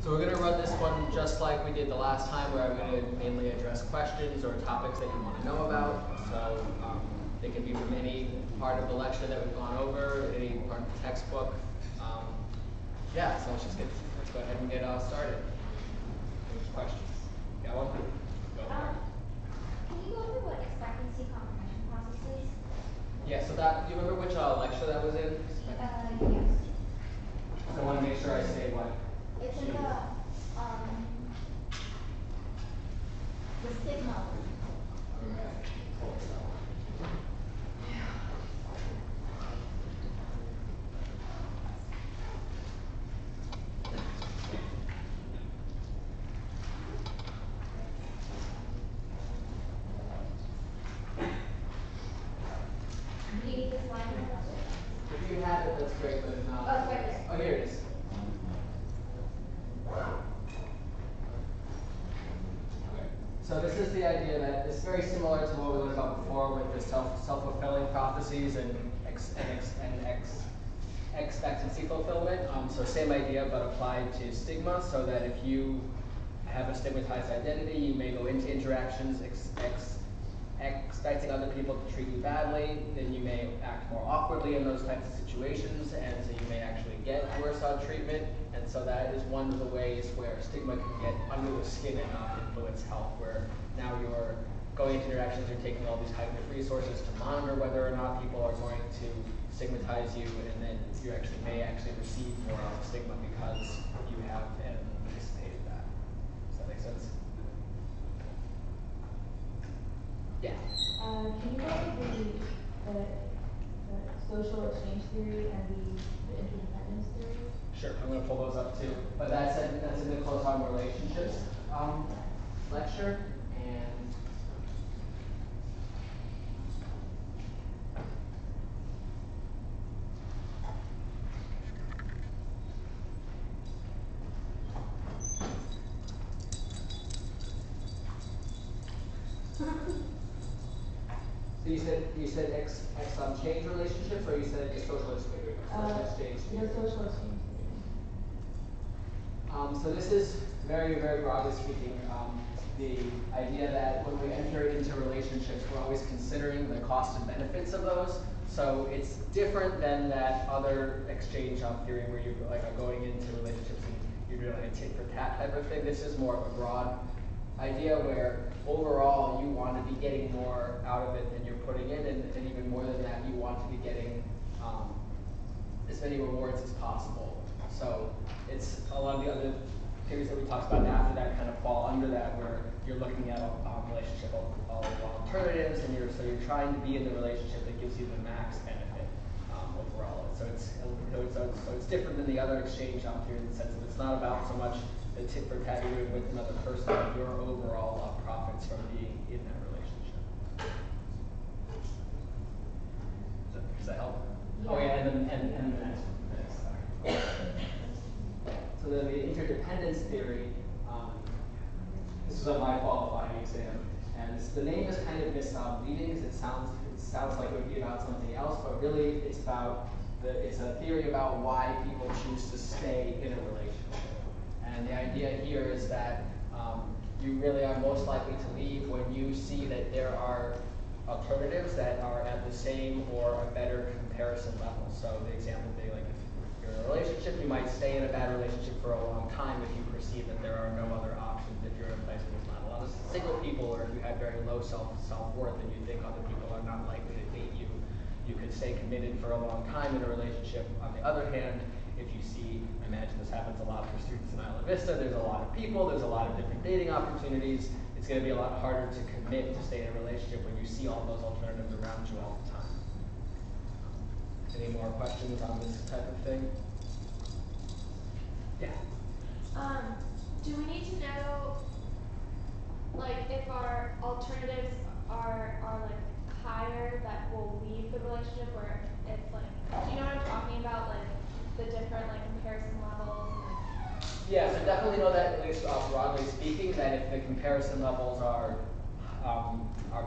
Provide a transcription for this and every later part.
So we're going to run this one just like we did the last time, where I'm going to mainly address questions or topics that you want to know about. So they can be from any part of the lecture that we've gone over, any part of the textbook. Yeah, so let's go ahead and get started. Any questions? Got one? Go ahead. Can you go over what expectancy comprehension process is? Yeah, so that, do you remember which lecture that was in? Yes. So I want to make sure I say what. It's in the stigma. Okay. Do you need this line? If you have it, that's great, but if not, Oh, it's right there. oh, here it is. Okay. So this is the idea that it's very similar to what we learned about before with the self-fulfilling prophecies and expectancy fulfillment. So same idea, but applied to stigma, so that if you have a stigmatized identity, you may go into interactions expecting other people to treat you badly, then you may act more awkwardly in those types of situations, and so you may actually get worse on treatment. And so that is one of the ways where stigma can get under the skin and influence health, where now you're going into interactions, you're taking all these cognitive resources to monitor whether or not people are going to stigmatize you, and then you may actually receive more of the stigma because you have anticipated that. Does that make sense? Yeah. Can you go over the social exchange theory and the interdependence theory? Sure, I'm going to pull those up too. But that's in the close-on relationships lecture. And so you said X change relationships, or you said the social exchange? The social exchange theory. So this is very, very broadly speaking, the idea that when we enter into relationships, we're always considering the cost and benefits of those. So it's different than that other exchange theory where you're going into relationships and you're doing like a tit for tat type of thing. This is more of a broad idea where overall you want to be getting more out of it than you're putting in, and even more than that, you want to be getting as many rewards as possible. So it's a lot of the other theories that we talked about after that kind of fall under that, where you're looking at relationship alternatives, and you're trying to be in the relationship that gives you the max benefit overall. So it's different than the other exchange theory in the sense that it's not about so much the tit for tat you're doing with another person, but your overall profits from being in that relationship. Does that help? Yeah. Oh yeah, and the next one. So then the interdependence theory, this was on my qualifying exam, and the name is kind of misleading because it sounds like it would be about something else, but really it's a theory about why people choose to stay in a relationship. And the idea here is that you really are most likely to leave when you see that there are alternatives that are at the same or a better comparison level. So the example being like if you're in a relationship, you might stay in a bad relationship for a long time if you perceive that there are no other options, if you're in a place where there's not a lot of single people, or if you have very low self-worth and you think other people are not likely to date you, you could stay committed for a long time in a relationship. On the other hand, if you see, I imagine this happens a lot for students in Isla Vista, there's a lot of people, there's a lot of different dating opportunities, it's going to be a lot harder to commit to stay in a relationship when you see all those alternatives around you all the time. Any more questions on this type of thing? Yeah. Do we need to know, like, if our alternatives are like higher that will leave the relationship, or if like, do you know what I'm talking about, like the different like comparison levels? Yeah, so definitely know that, at least broadly speaking, that if the comparison levels are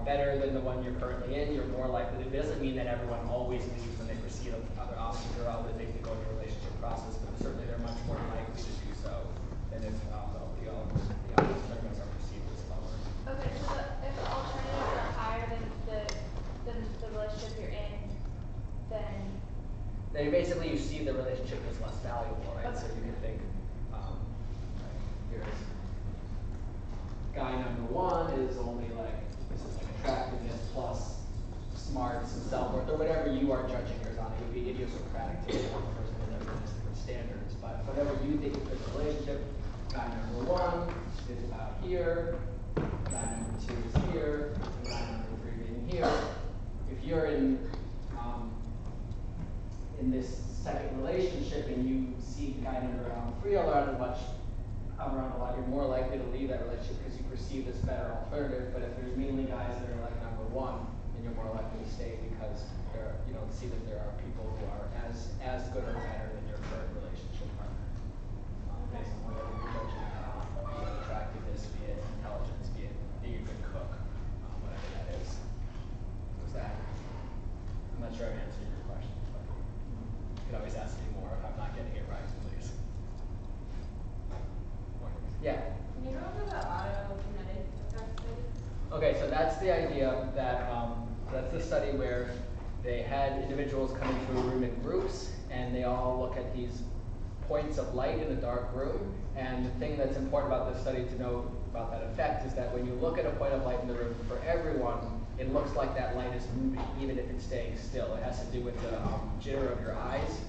better than the one you're currently in, you're more likely. It doesn't mean that everyone always leaves when they perceive other options or other things that go into a relationship process, but certainly they're much more likely to do so than if around a lot, you're more likely to leave that relationship because you perceive this better alternative. But if there's mainly guys that are like number one, then you're more likely to stay because you don't see that there are people who are as good or better than your current relationship partner. Based on whatever you're judging be it attractiveness, be it intelligence, be it being a good cook, whatever that is. Was that? I'm not sure I'm answering your question, but you can always ask me more if I'm not getting it right, please. Yeah. Can you talk about autokinetic effects, maybe? Okay, so that's the idea that that's the study where they had individuals coming through a room in groups, and they all look at these points of light in a dark room. And the thing that's important about this study to know about that effect is that when you look at a point of light in the room, for everyone, it looks like that light is moving, even if it's staying still. It has to do with the jitter of your eyes.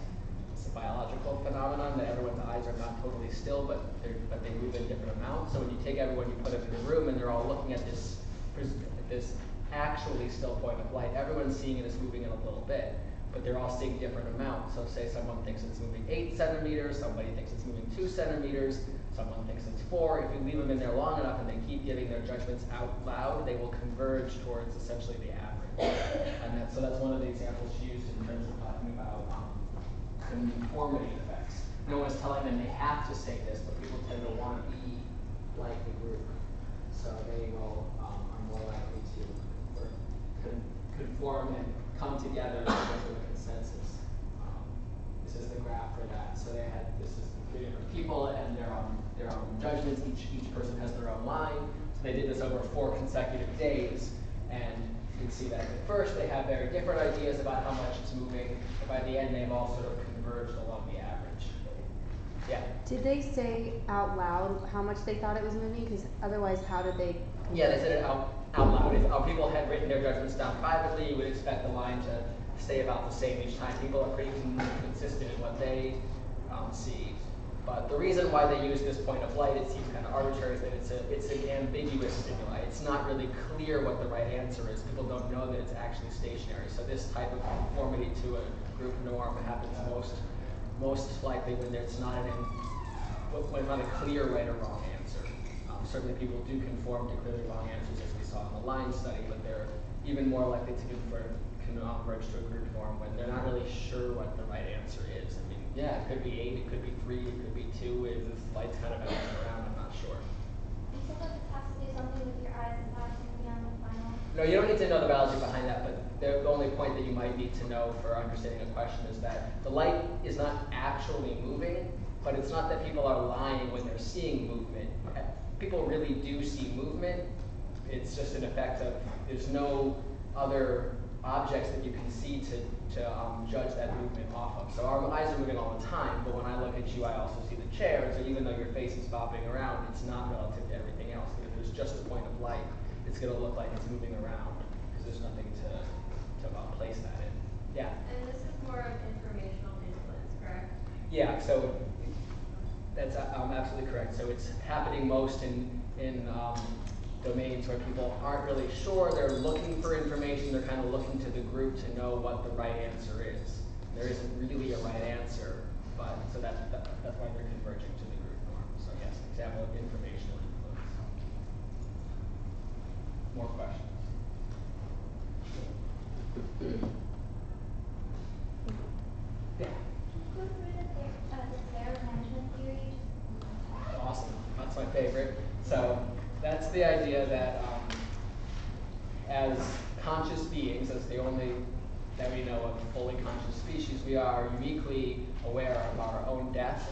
It's a biological phenomenon that everyone's eyes are not totally still, but they move in different amounts. So when you take everyone, you put them in a room, and they're all looking at this actually still point of light. Everyone's seeing it as moving in a little bit, but they're all seeing different amounts. So say someone thinks it's moving 8 centimeters, somebody thinks it's moving 2 centimeters, someone thinks it's 4. If you leave them in there long enough and they keep giving their judgments out loud, they will converge towards essentially the average. And so that's one of the examples she used in terms of talking about conformity effects. No one's telling them they have to say this, but people tend to want to be like the group. So they will are more likely to conform and come together in terms of a consensus. This is the graph for that. So this is 3 different people and their own judgments. Each person has their own line. So they did this over 4 consecutive days, and you can see that at first they have very different ideas about how much it's moving, but by the end they've all sort of converged along the average. Yeah. Did they say out loud how much they thought it was moving? Because otherwise, how did they? Yeah, they said it out loud. If people had written their judgments down privately, you would expect the line to stay about the same each time. People are pretty consistent in what they see. But the reason why they use this point of light, it seems kind of arbitrary, is that it's an ambiguous stimuli. It's not really clear what the right answer is. People don't know that it's actually stationary. So this type of conformity to a group norm happens most likely when there's not not a clear right or wrong answer. Certainly people do conform to clearly wrong answers, as we saw in the line study, but they're even more likely to converge to a group norm when they're not really sure what the right answer is. I mean, yeah, it could be 8, it could be 3, it could be 2. If this light's kind of bouncing around, I'm not sure. You said that this has to do something with your eyes and not to be on the final. No, you don't need to know the biology behind that, but the only point that you might need to know for understanding a question is that the light is not actually moving, but it's not that people are lying when they're seeing movement. People really do see movement. It's just an effect of there's no other objects that you can see to judge that movement off of. So our eyes are moving all the time, but when I look at you, I also see the chair. So even though your face is bobbing around, it's not relative to everything else. But if there's just a point of light, it's going to look like it's moving around because there's nothing to place that in. Yeah. And this is more of informational influence, correct? Yeah. So that's absolutely correct. So it's happening most in domains where people aren't really sure. They're looking for information. They're kind of looking to the group to know what the right answer is. There isn't really a right answer, but so that's why they're converging to the group norm. So yes, example of informational influence. More questions? Yeah. Go through the Sarah management theory. Awesome. That's my favorite. So that's the idea that as conscious beings, as the only that we know of fully conscious species, we are uniquely aware of our own death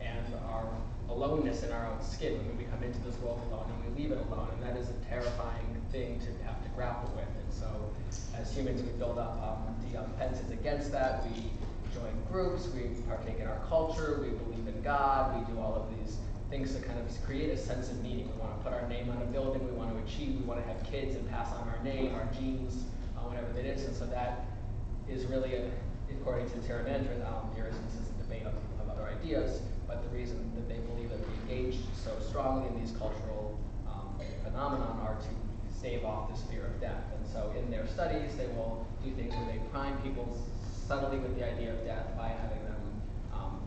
and our aloneness in our own skin when we come into this world alone and we leave it alone. And that is a terrifying thing to have to grapple with. And so as humans, we build up defenses against that. We join groups, we partake in our culture, we believe in God, we do all of these things to kind of create a sense of meaning. We want to put our name on a building, we want to achieve, we want to have kids and pass on our name, our genes, whatever that is. And so that is really, according to Sarah Management, there is this debate of other ideas, but the reason that they believe that we engage so strongly in these cultural phenomenon are to stave off this fear of death. And so in their studies, they will do things where they prime people subtly with the idea of death by having them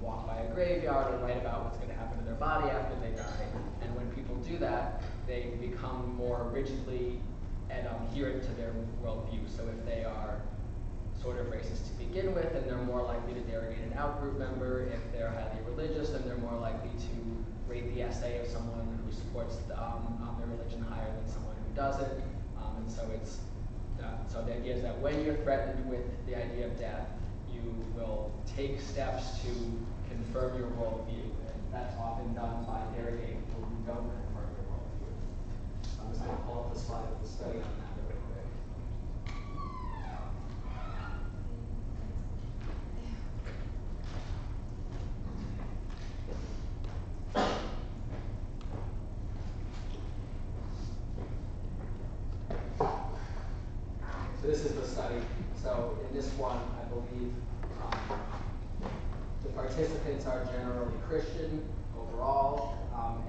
walk by a graveyard or write about what's going to happen in their body after they die. And when people do that, they become more rigidly adherent to their worldview. So if they are sort of racist to begin with, then they're more likely to derogate an out-group member. If they're highly religious, then they're more likely to rate the essay of someone who supports their religion higher than someone who doesn't. And so it's so the idea is that when you're threatened with the idea of death, you will take steps to confirm your worldview, and that's often done by derogating people who don't confirm your worldview. I'm just going to pull up the slide with the study on that really quick. So this is the study. So in this one, I believe the participants are generally Christian overall,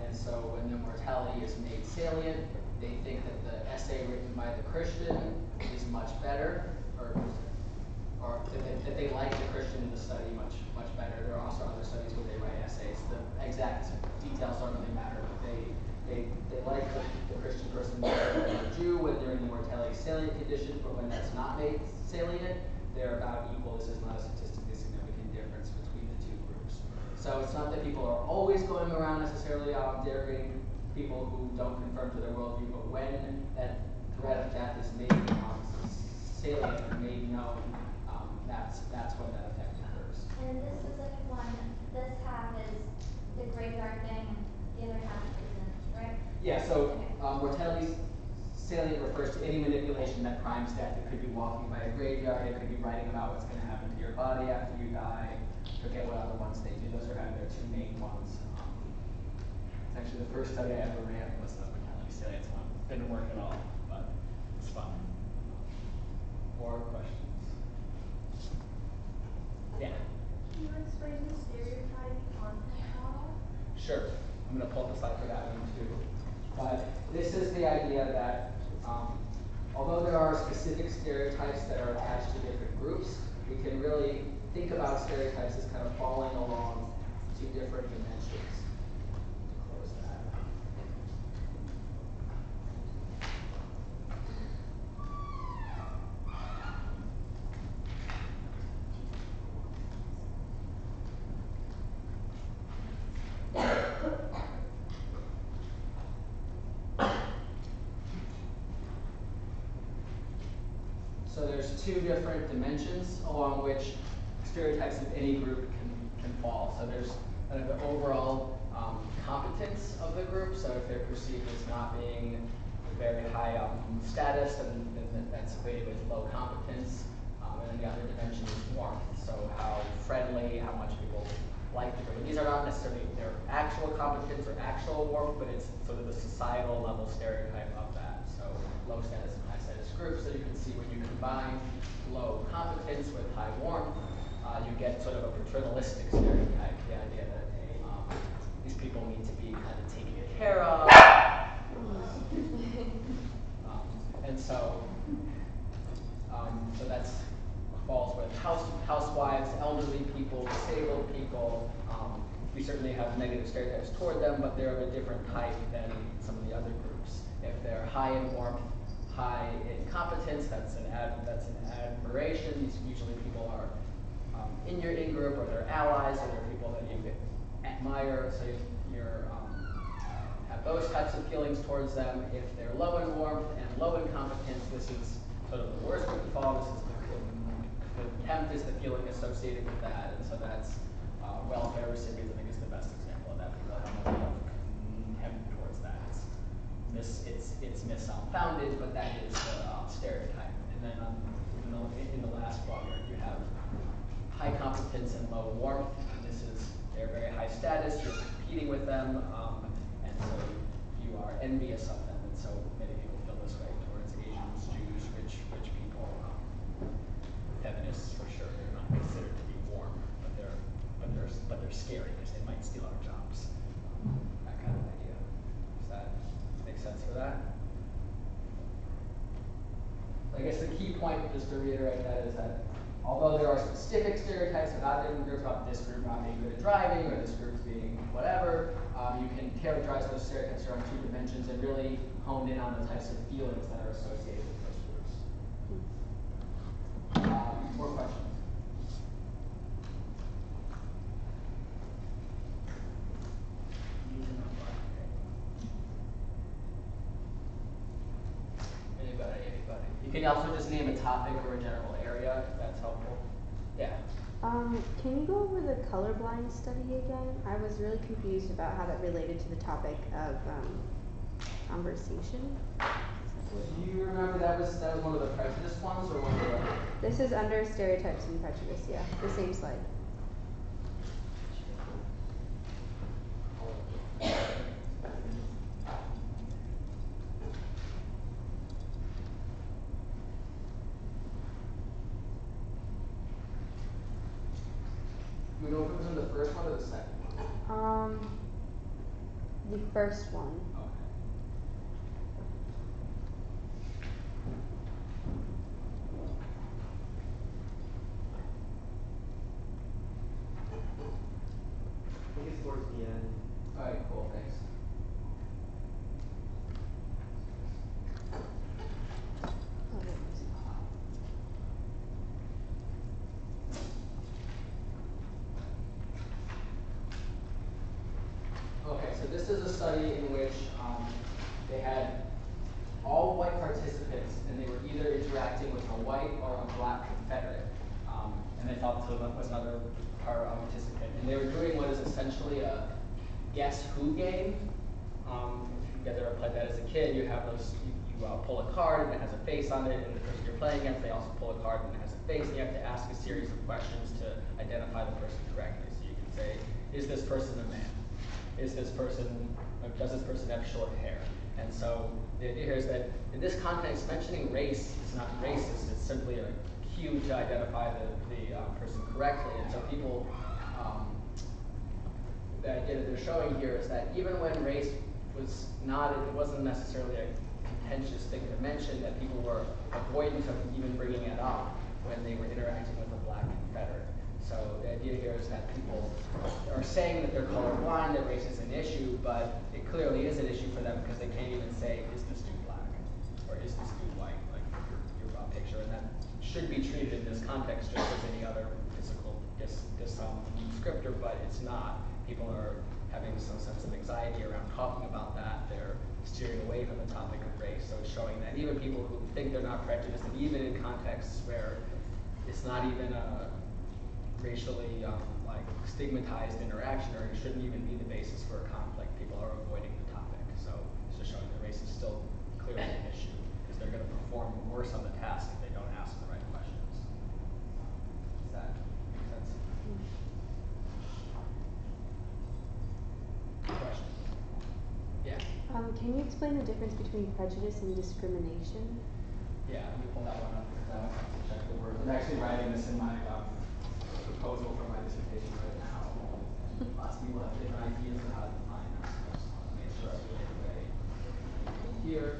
and so when the mortality is made salient, they think that the essay written by the Christian is much better, or that they like the Christian in the study much better. There are also other studies where they write essays. The exact details don't really matter, but they like the Christian person better than the Jew when they're in the mortality salient condition, but when that's not made salient, they're about equal. This is not a statistically significant difference between the two groups. So it's not that people are always going around necessarily derogating people who don't conform to their worldview, but when that threat of death is made salient or made known, that's when that effect occurs. And this specific one, this half is the graveyard thing, and the other half isn't, right? Yeah, so mortality salient refers to any manipulation that primes death. It could be walking by a graveyard, it could be writing about what's going to happen to your body after you die. Forget what other ones they do. Those are kind of their two main ones. It's actually the first study I ever ran was the mortality salient one. Didn't work at all, but it's fun. More questions? Yeah. Can you explain the stereotype content model? Sure. I'm going to pull up the slide for that one too. But this is the idea that although there are specific stereotypes that are attached to different groups, we can really think about stereotypes as kind of falling along two different dimensions. Close that. So there's two different dimensions along which stereotypes of any group can fall. So there's kind of the overall competence of the group. So if they're perceived as not being very high status, then that's equated with low competence. And then the other dimension is warmth. So how friendly, how much people like the group. And these are not necessarily their actual competence or actual warmth, but it's sort of the societal level stereotype of that. So low status and high status groups. So you can see when you combine low competence with high warmth, you get sort of a paternalistic stereotype, the idea that these people need to be kind of taken care of. And so that's falls with housewives, elderly people, disabled people. We certainly have negative stereotypes toward them, but they're of a different type than some of the other groups. If they're high in warmth, high in competence, that's an admiration. These usually people are in your in-group, or they're allies, or they're people that you admire. So you're have those types of feelings towards them. If they're low in warmth and low in competence, this is sort of the worst group to fall. This is the contempt is the feeling associated with that, and so that's welfare recipients. I think is the best example of that. People have a lot of contempt towards that. It's misfounded, but that is the stereotype. And then in the last quadrant, you have high competence and low warmth. And this is they're very high status. You're competing with them, and so you are envious of them. And so many people feel this way towards Asians, Jews, rich people. Feminists, for sure, they're not considered to be warm, but they're scary because they might steal our jobs. That kind of idea. Does that make sense for that? I guess the key point, just to reiterate that, is that although there are specific stereotypes about different groups, about this group not being good at driving, or this group being whatever. You can characterize those stereotypes around 2 dimensions and really hone in on the types of feelings that are associated with those groups. More questions? Anybody? You can also just name a topic or a general area, if that's helpful. Yeah. Can you go over the colorblind study again? I was really confused about how that related to the topic of conversation. Do you remember that was one of the prejudice ones or one of the? This is under stereotypes and prejudice, yeah, the same slide. Do you know if it was in the first one or the second one? The first one. Okay. I think it's towards the end. Alright, cool, thanks. Oh, there it is. Okay, so this is a study in which they had all white participants and they were either interacting with a white or a black Confederate. And they thought so that was another participant. And they were doing what is essentially a guess who game. If you guys ever played that as a kid, you have those, you pull a card and it has a face on it, and the person you're playing against, they also pull a card and it has a face, and you have to ask a series of questions to identify the person correctly. So you can say, is this person a man? Is this person, does this person have short hair? And so the idea here is that in this context, mentioning race is not racist, it's simply a cue to identify the person correctly. And so people, the idea that they're showing here is that even when race was not, it wasn't necessarily a contentious thing to mention, that people were avoidant of even bringing it up when they were interacting with a black Confederate. So the idea here is that people are saying that they're colorblind, that race is an issue, but it clearly is an issue for them because they can't even say, is this dude black? Or is this dude white? Like your raw picture. And that should be treated in this context just as any other physical descriptor, but it's not. People are having some sense of anxiety around talking about that. They're steering away from the topic of race. So it's showing that even people who think they're not prejudiced, and even in contexts where it's not even a racially stigmatized interaction, or it shouldn't even be the basis for a conflict, people are avoiding the topic. So it's just showing that race is still clearly an issue because they're going to perform worse on the task if they don't ask the right questions. Does that make sense? Question? Yeah. Can you explain the difference between prejudice and discrimination? Yeah, let me pull that one up because I have to check the word. I'm actually writing this in my proposal for my dissertation right now. Lots of people have different ideas on how to define that. So I just want to make sure I get it right here.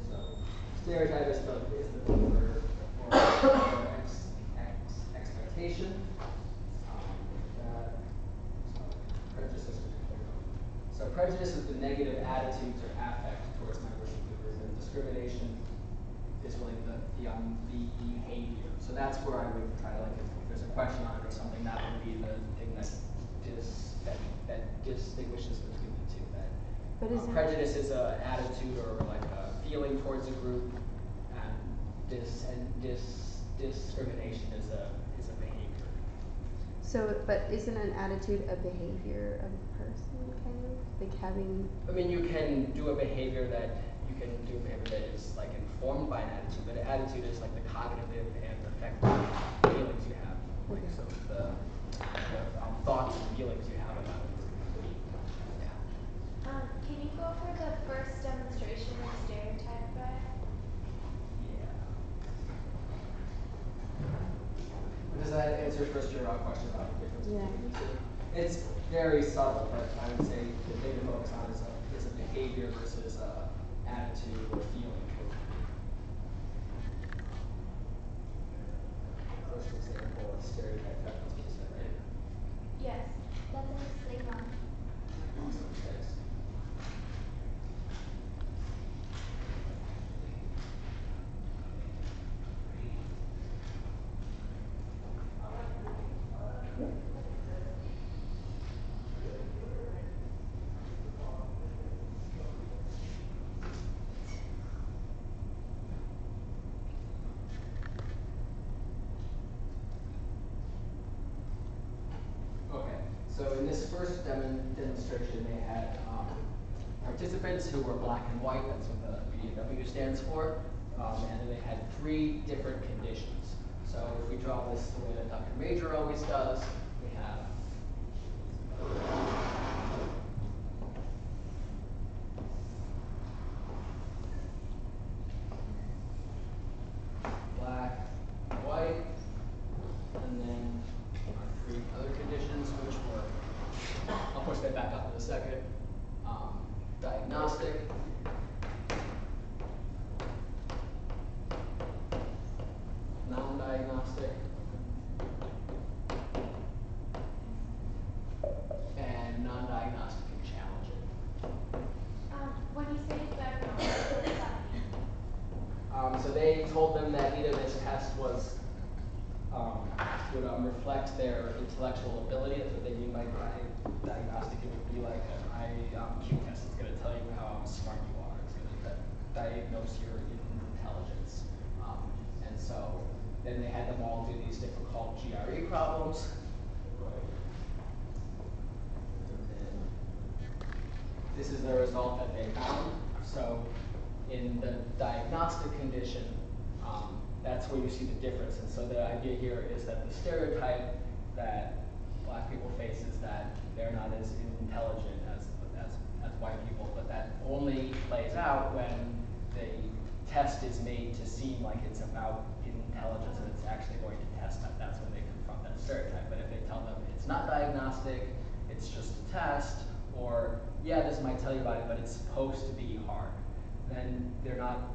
So stereotype is the word for expectation. So prejudice is the negative attitudes or affect towards members of the group, and discrimination is really the behavior. So that's where I would try to, if there's a question on it or something, that would be the thing that distinguishes between the two. That prejudice is an attitude or like a feeling towards a group, and discrimination is a behavior. So, but isn't an attitude a behavior of a person, kind of? Like having... I mean, you can do a behavior that is like informed by an attitude, but an attitude is like the cognitive and affective feelings you have. Like, so the thoughts and feelings you have about it. Yeah. Can you go over the first demonstration of stereotype guy? Yeah. Does that answer first your question about the difference between the two? It's very subtle, but I would say the thing to focus on is a behavior versus a attitude or feeling. Okay, so in this first demonstration, they had participants who were black and white, that's what the BW stands for, and then they had 3 different conditions. So if we draw this the way that Dr. Major always does, we have black, white, and then our 3 other conditions, which were, I'll push that back up in a second, diagnostic, non-diagnostic, and non-diagnostic and challenging. When you say diagnostic, what does that mean? So they told them that either this test was would reflect their intellectual ability. That's what they mean by diagnostic. It would be like an IQ test. It's going to tell you how smart you are. It's going to diagnose your intelligence. And so then they had them all do these difficult GRE problems. And then this is the result that they found. So in the diagnostic condition, that's where you see the difference. And so the idea here is that the stereotype that black people face is that they're not as intelligent as white people, but that only plays out when the test is made to seem like it's about intelligence and it's actually going to test that. That's when they confront that stereotype. But if they tell them it's not diagnostic, it's just a test, or yeah, this might tell you about it, but it's supposed to be hard, then they're not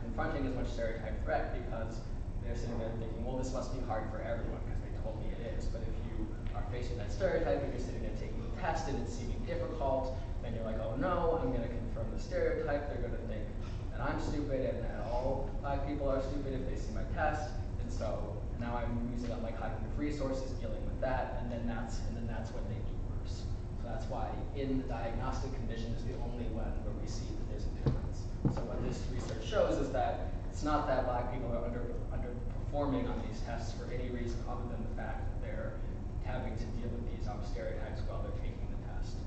confronting as much stereotype threat because they're sitting there thinking, well, this must be hard for everyone because they told me it is. But if you are faced with that stereotype and you're sitting there taking the test and it's seeming difficult, then you're like, oh no, I'm going to confirm the stereotype. They're going to think that I'm stupid and that all black people are stupid if they see my test. And so now I'm using up my cognitive resources dealing with that, and then that's when they do worse. So that's why in the diagnostic condition is the only one where we see that there's a difference. So what this research shows is that it's not that black people are underperforming on these tests for any reason other than the fact that they're having to deal with these stereotypes while they're taking the test.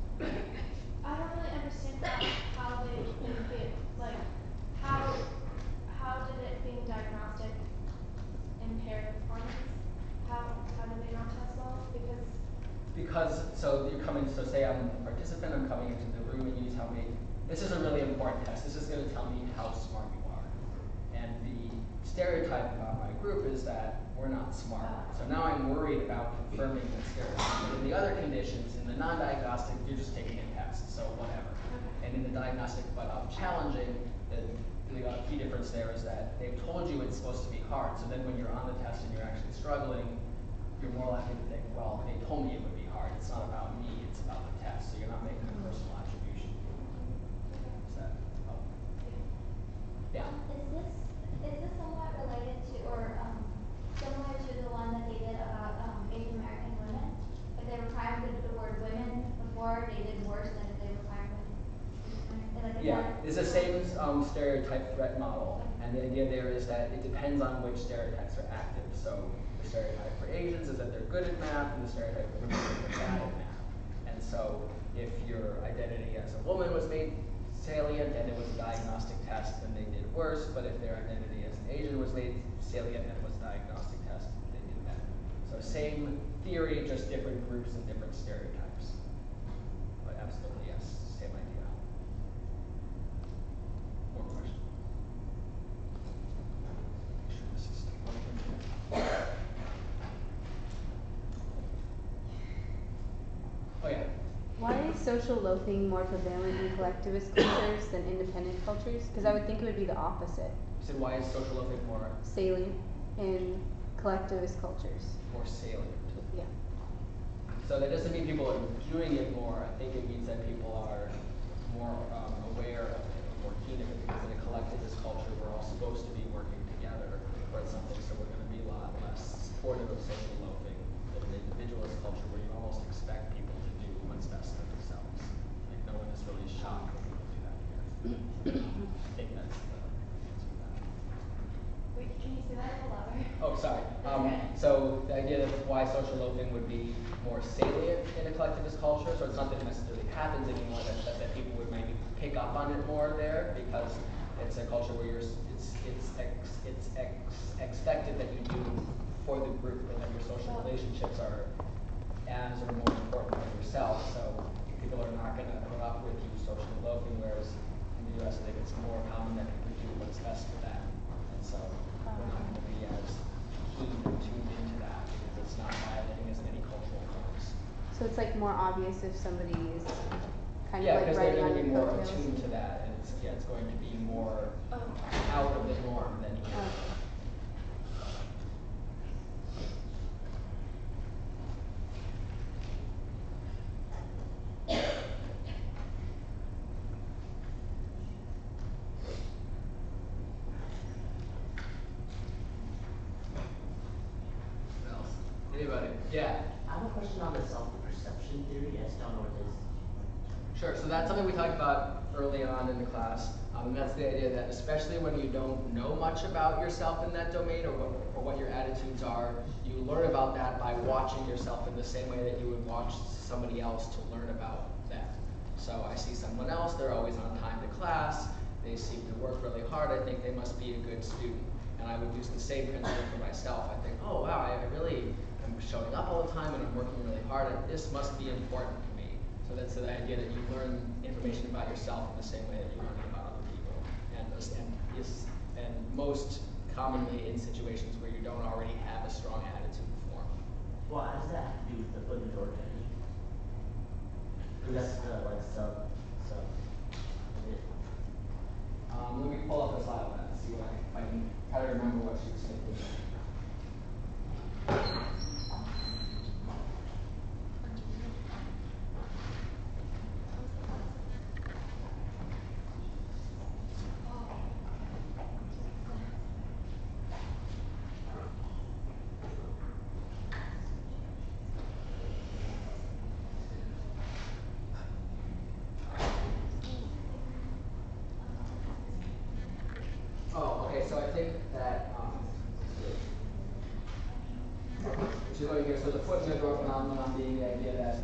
I don't really understand how they think it, like, how did it being diagnostic impair performance? How did they not test well? Because, so you're coming, so say I'm a participant, I'm coming into the room and you tell me, this is a really important test, this is going to tell me how smart you are. And the stereotype about my group is that we're not smart. So now I'm worried about confirming the stereotype. But in the other conditions, in the non-diagnostic, you're just taking a test, so whatever. And in the diagnostic but challenging, the key difference there is that they've told you it's supposed to be hard. So then when you're on the test and you're actually struggling, you're more likely to think, well, they told me it would be hard. It's not about me, it's about the test. So you're not making a personal attribution. Is that, yeah. Is this somewhat related to, or similar to the one that they did about Asian American women? If they were primed with the word women before, they did worse than if they were primed with yeah, it's the same stereotype threat model. And the idea there is that it depends on which stereotypes are active. So the stereotype for Asians is that they're good at math, and the stereotype for women is that they're bad at math. And so if your identity as a woman was made salient and it was a diagnostic test, then they did worse. But if their identity as an Asian was made salient and it was a diagnostic test, they did better. So same theory, just different groups and different stereotypes. But absolutely, yes, same idea. More questions? Oh yeah. Why is social loafing more prevalent in collectivist cultures than independent cultures? Because I would think it would be the opposite. You said why is social loafing more Salient in collectivist cultures. more salient? Yeah. So that doesn't mean people are doing it more. I think it means that people are more aware of it, more keen of it, because in a collectivist culture, we're all supposed to be working together towards something, so we're going to be a lot less supportive of social loafing than an individualist the idea that why social loafing would be more salient in a collectivist culture, so it's not that it necessarily happens anymore, that people would maybe pick up on it more there, because it's a culture where expected that you do for the group, and that your social relationships are as or more important than yourself. So people are not going to put up with you socially loafing, whereas in the U.S. I think it's more common that people do what's best for them, and so we're not going to be as tuned into that because it's not violating as many cultural norms. So it's like more obvious if somebody is kind Yeah, of like because they're riding on going to be your more coattails. attuned to that, and it's going to be more out of the norm than you. Okay. What else? Anybody? Yeah. I have a question on the self-perception theory. I still don't know what it is. Sure, so that's something we talked about early on in the class. And that's the idea that especially when you don't know much about yourself in that domain or what your attitudes are, you learn about that by watching yourself in the same way that you would watch somebody else to learn about them. So I see someone else, they're always on time to class, they seem to work really hard, I think they must be a good student. And I would use the same principle for myself. I think, oh wow, I really am showing up all the time and I'm working really hard, and this must be important to me. So that's the idea that you learn information about yourself in the same way that you learn about other people. And most commonly in situations where you don't already have a strong attitude formed. Well, how does that have to do with the foot in the door technique? Because that's the like sub. Let me pull up the slide on that and see what if I can try to remember what she was thinking. Oh, okay, so I think that she's going here, so the foot in the door phenomenon being the idea that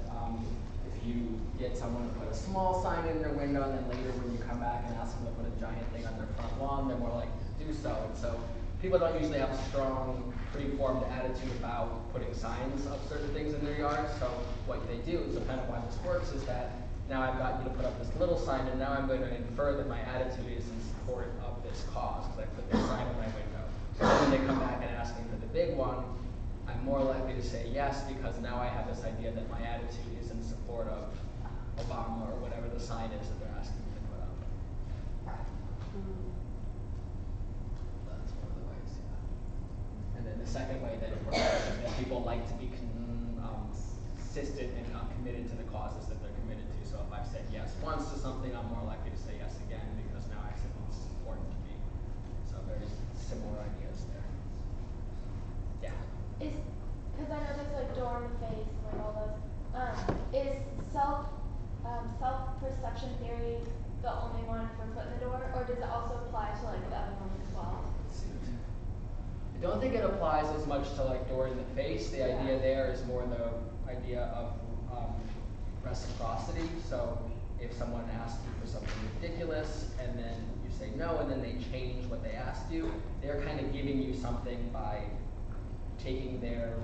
if you get someone to put a small sign in their window and then later when you come back and ask them to put a giant thing on their front lawn, they're more likely to do so. And so people don't usually have a strong, pre-formed attitude about putting signs of certain things in their yard. So what they do, so kind of why this works is that now I've got you to put up this little sign, and now I'm going to infer that my attitude is in support of this cause, because I put this sign in my window. So when they come back and ask me for the big one, I'm more likely to say yes, because now I have this idea that my attitude is in support of Obama or whatever the sign is that they're asking me to put up. That's one of the ways, yeah. And then the second way that it works is that people like to be consistent and committed to the causes that they're committed to. So if I've said yes once to something, I'm more likely to say yes again because now I said it's important to me. So very similar ideas there. Yeah. Because I know there's like door in the face, like all those. Is self-perception theory the only one for foot in the door, or does it also apply to like the other ones as well? I don't think it applies as much to like door in the face. The idea there is more the idea of reciprocity. So if someone asks you for something ridiculous and then you say no and then they change what they asked you, they're kind of giving you something by taking their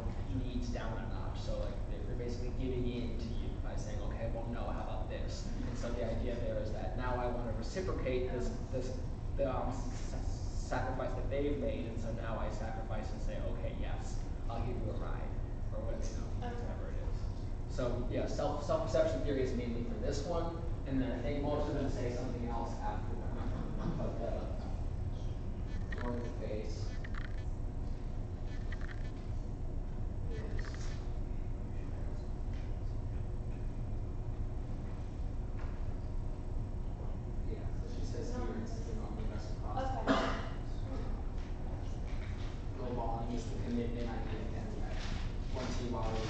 needs down a notch. So like they're basically giving in to you by saying, okay, well no, how about this? And so the idea there is that now I want to reciprocate the sacrifice that they've made, and so now I sacrifice and say, okay, yes, I'll give you a ride, or what, whatever it is. So yeah, self-perception theory is mainly for this one, and then I think most of them say something else after that. But door in the face. Yeah, so she says here it's the reciprocity. Okay. Lowballing is the commitment, I think, and once you already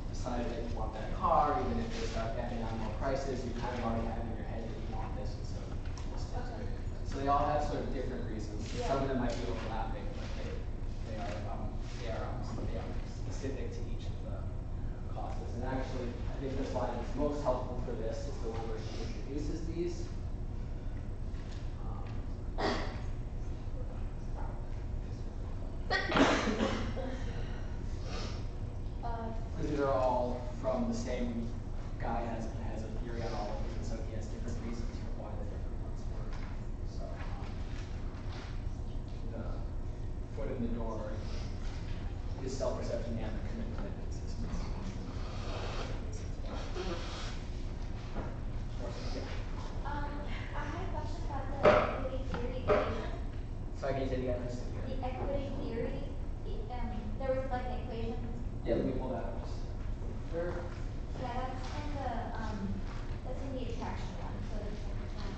decided that you want that car, even if they start adding on more prices, you kind of already have in your head that you want this, and so Okay. so they all have sort of different reasons. Yeah. Some of them might be overlapping, but they are the most helpful for this is the one where she introduces these. These are all from the same guy has a theory on all of these, so he has different reasons for why the different ones work. So the foot in the door is self-perception and the commitment existence. I had a question about the equity theory equation. Sorry, can you say the again? The equity theory, there was like equations. Yeah, let me pull that up just. Sure. Yeah, that's in the attraction one, so there's like one.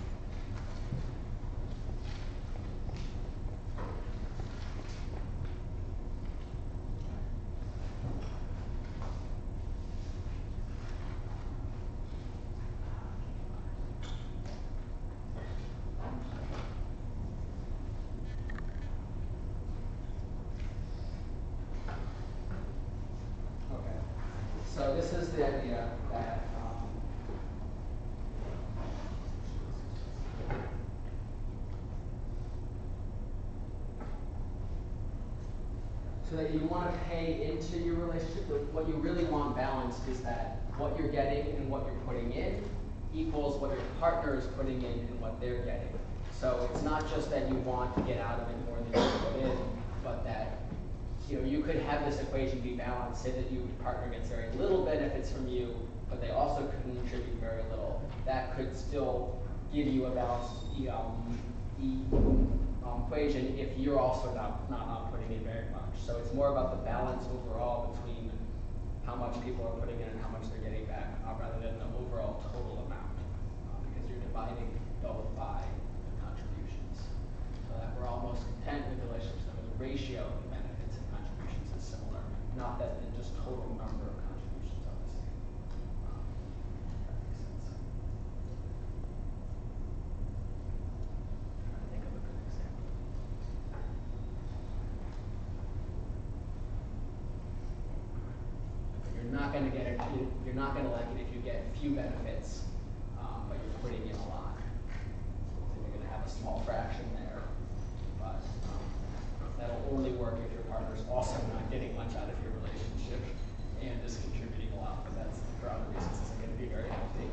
Okay. So this is the idea that so that you want to pay into your relationship. What you really want balanced is that what you're getting and what you're putting in equals what your partner is putting in and what they're getting. So it's not just that you want to get out of it more than you put in, but that you could have this equation be balanced. Say that your partner gets very little benefits from you, but they also contribute very little. That could still give you a balanced equation if you're also not putting in very much. So it's more about the balance overall between how much people are putting in and how much they're getting back, rather than the overall total amount, because you're dividing both by the contributions. So that we're almost content with relationships where the ratio of benefits and contributions is similar, not that the just total number of contributions are the same. If that makes sense. Trying to think of a good example. You're not going to get it. You're not going to like it if you get few benefits, but you're putting in a lot. So you're going to have a small fraction there, but that'll only work if your partner's also not getting much out of your relationship and is contributing a lot. But that's for other reasons isn't going to be very healthy.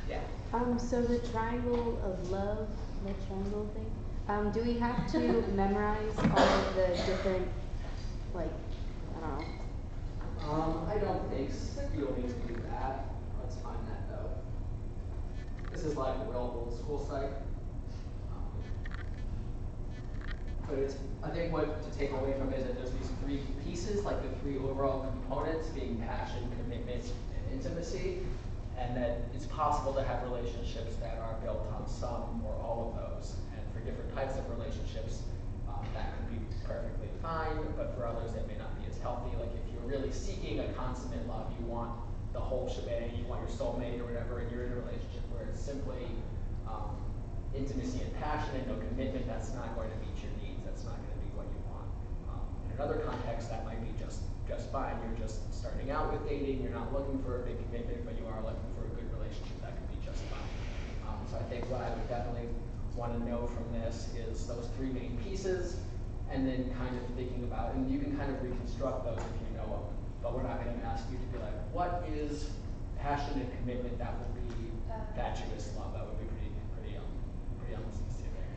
Yeah. So the triangle of love, the triangle thing. Do we have to memorize all of the different, like, I don't know. I don't think you'll need to do that. Let's find that though. This is like a real old school site. But I think what to take away from it is that there's these three pieces, like the three overall components being passion, commitment, and intimacy. And that it's possible to have relationships that are built on some or all of those. And for different types of relationships, that could be perfectly fine, but for others it may not be as healthy. Like if you're really seeking a consummate love, you want the whole shebang, you want your soulmate or whatever, and you're in a relationship where it's simply intimacy and passion and no commitment, that's not going to meet your needs, that's not going to be what you want. In another context, that might be just fine. You're just starting out with dating, you're not looking for a big commitment, but you are looking for a good relationship, that could be just fine. So I think what I would definitely want to know from this is those three main pieces, and then kind of thinking about, and you can kind of reconstruct those if you know them, but we're not going to ask you to be like, what is passion and commitment that will be fatuous love? That would be pretty unspecific.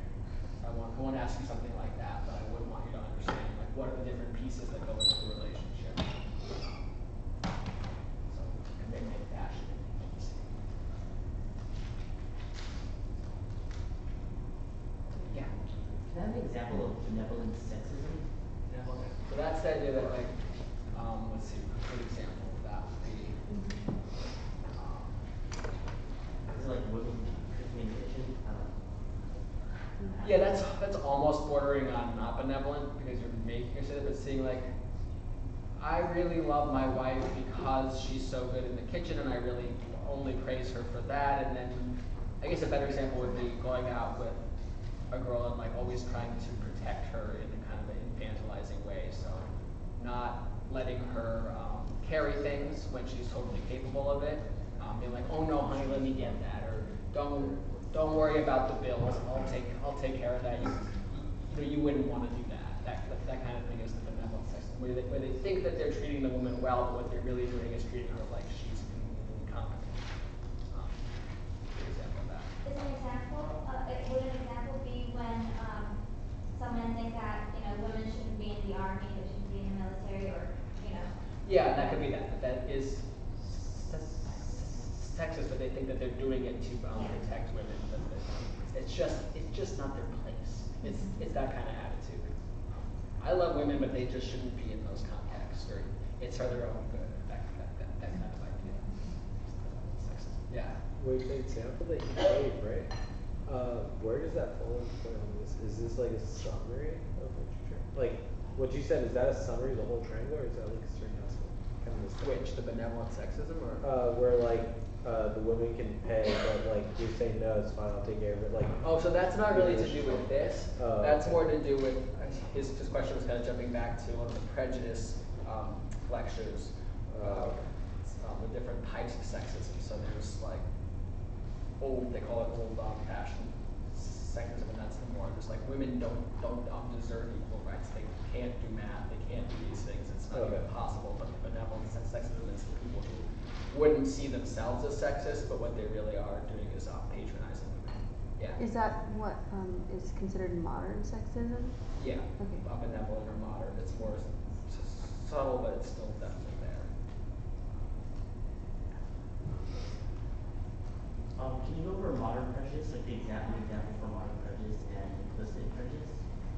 I won't ask you something like that, but I would want you to understand, like, what are the different pieces that go into a relationship. So commitment, passion, and intimacy. Yeah. Can I have an example of benevolent sexism? So that's the idea that, like, let's see, a good example of that would be, Is it like women cooking in the kitchen? I don't know. yeah, that's almost bordering on not benevolent because you're making yourself, but seeing like, I really love my wife because she's so good in the kitchen, and I really only praise her for that. And then, I guess a better example would be going out with a girl and like always trying to protect her in kind of an infantilizing way. So not letting her carry things when she's totally capable of it. Being like, oh no, honey, let me get that, or don't worry about the bills. I'll take care of that. You wouldn't want to do that. That kind of thing is the benevolent sexism, where they think that they're treating the woman well, but what they're really doing is treating her like she's incompetent. Good example of that. Would an example be when, some men think that, women shouldn't be in the army, they shouldn't be in the military, or, Yeah, that could be that. That is sexist, but they think that they're doing it to protect women. But it's just not their place. It's that kind of attitude. I love women, but they just shouldn't be in those contexts, or it's for their own good. That kind of idea. Sexist. Yeah. Wait, the example that you gave, right? Where does that fall into on this? Is this like a summary of literature? Like, what you said, is that a summary of the whole triangle, or is that like a certain aspect? Kind of this Which, the benevolent sexism, or? where like, the women can pay, but like, you're saying, no, it's fine, I'll take care of it, like. Oh, so that's not really to do with this. That's Okay. more to do with, his question was kind of jumping back to one of the prejudice lectures, the different types of sexism. So there's like, they call it old fashioned sexism, and that's the more just like women don't deserve equal rights. They can't do math, they can't do these things, it's not even possible. But the benevolent sexism is the people who wouldn't see themselves as sexist, but what they really are doing is patronizing women. Yeah. Is that what is considered modern sexism? Yeah. Okay. Benevolent or modern. It's more subtle, but it's still definitely there. Can you go over modern prejudice, like the example for modern prejudice and implicit prejudice?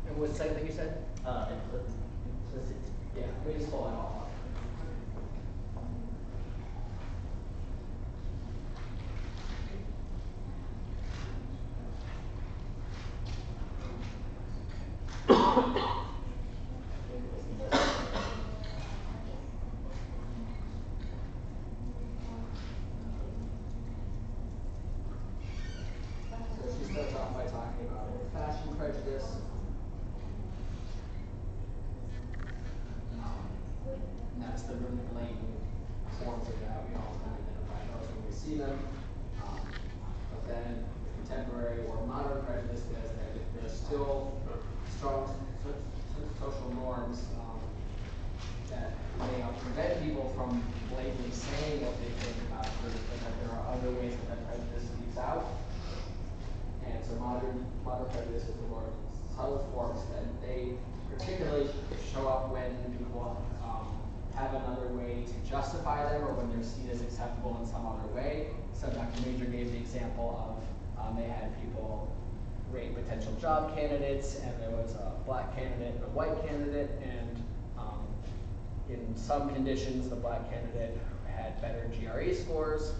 And what's the second thing you said? Implicit. Yeah, let me just pull that all up. So she starts off by talking about old-fashioned prejudice. And that's the really blatant forms of that. We all kind of identify those when we see them. But then the contemporary or modern prejudice says that if there's still strong social norms that may prevent people from blatantly saying what they think about truth, and that there are other ways that prejudice leaks out. And so modern prejudice is the more subtle forms that they particularly show up when people have another way to justify them, or when they're seen as acceptable in some other way. So Dr. Major gave the example of they had people rate potential job candidates, and there was a black candidate and a white candidate, and in some conditions the black candidate had better GRE scores,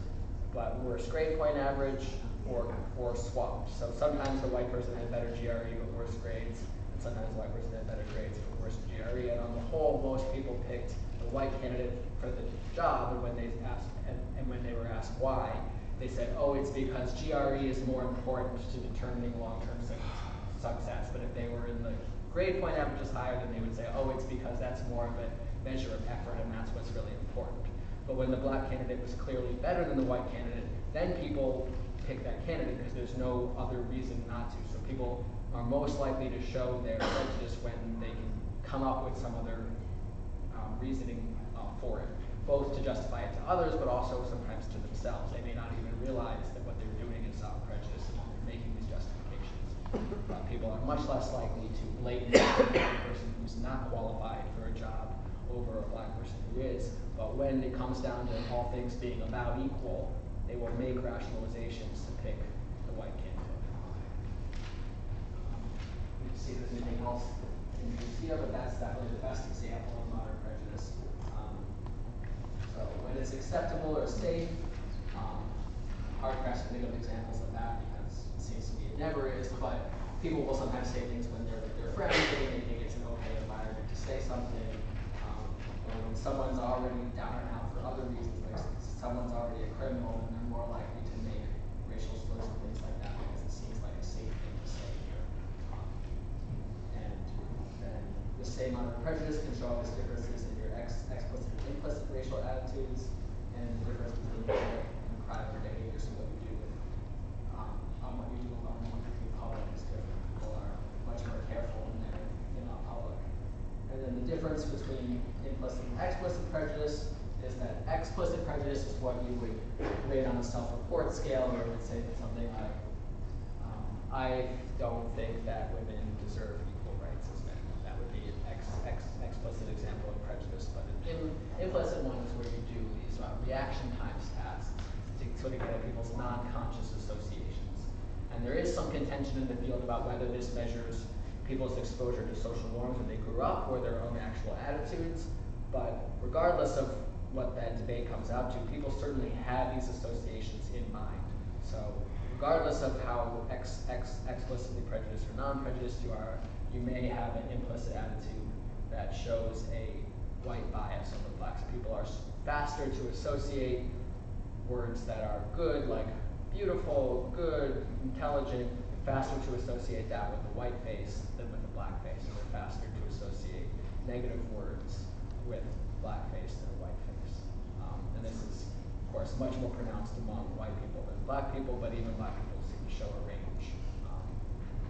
but worse grade point average, or swapped. So sometimes the white person had better GRE but worse grades, and sometimes the white person had better grades but worse GRE. And on the whole, most people picked the white candidate for the job, and when they asked, and when they were asked why, they said, oh, it's because GRE is more important to determining long-term success. But if they were in the grade point averages higher, then they would say, oh, it's because that's more of a measure of effort, and that's what's really important. But when the black candidate was clearly better than the white candidate, then people pick that candidate because there's no other reason not to. So people are most likely to show their prejudice when they can come up with some other reasoning for it, both to justify it to others, but also sometimes to themselves. They may not even realize that what they're doing is prejudice and they're making these justifications. People are much less likely to blatantly pick a person who's not qualified for a job over a black person who is. But when it comes down to all things being about equal, they will make rationalizations to pick the white candidate. We can see if there's anything else interesting here, but that's definitely the best example of modern prejudice. So when it's acceptable or safe, hard pressed to think of examples of that because it seems to me it never is, but people will sometimes say things when they're with their friends and they think it's an okay environment to say something. Or when someone's already down and out for other reasons, like someone's already a criminal, and they're more likely to make racial slurs and things like that because it seems like a safe thing to say here. And then the same modern prejudice can show up as differences in your explicit and implicit racial attitudes and the difference between and private behaviors and what you do with, what you do alone and what you do in public is different. People are much more careful when they're in public. And then the difference between implicit and explicit prejudice is that explicit prejudice is what you would rate on a self-report scale, where it would say something like, I don't think that women deserve equal rights as men. That would be an explicit example of prejudice, but an implicit one is where you do these reaction times tasks to sort of get at people's non-conscious associations. And there is some contention in the field about whether this measures people's exposure to social norms when they grew up or their own actual attitudes. But regardless of what that debate comes out to, people certainly have these associations in mind. So regardless of how explicitly prejudiced or non-prejudiced you are, you may have an implicit attitude that shows a white bias over blacks. People are faster to associate words that are good, like beautiful, good, intelligent, faster to associate that with a white face than with a black face. And they're faster to associate negative words with black face than a white face. And this is, of course, much more pronounced among white people than black people, but even black people seem to show a range,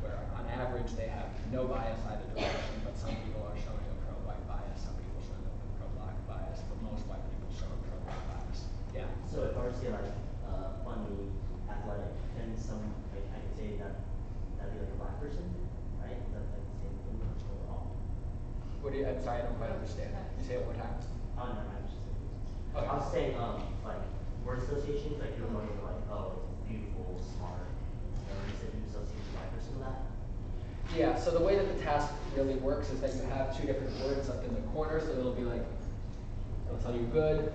where on average they have no bias either direction, but some people are showing a pro-white bias, some people showing a pro-black bias, but most white people show a pro-black bias. Yeah? So if I were to say like funny, athletic, then I could say that that'd be like a black person, right? Is that like the same thing overall? I'm sorry, I don't quite understand that. Can you say it one more time? Oh no, I'm just Okay. I was saying like word associations, like you're going to like, oh, it's beautiful, smart. You said you associate a black person with that? Yeah, so the way that the task really works is that you have two different words up in the corner, so it'll be like, it'll tell you good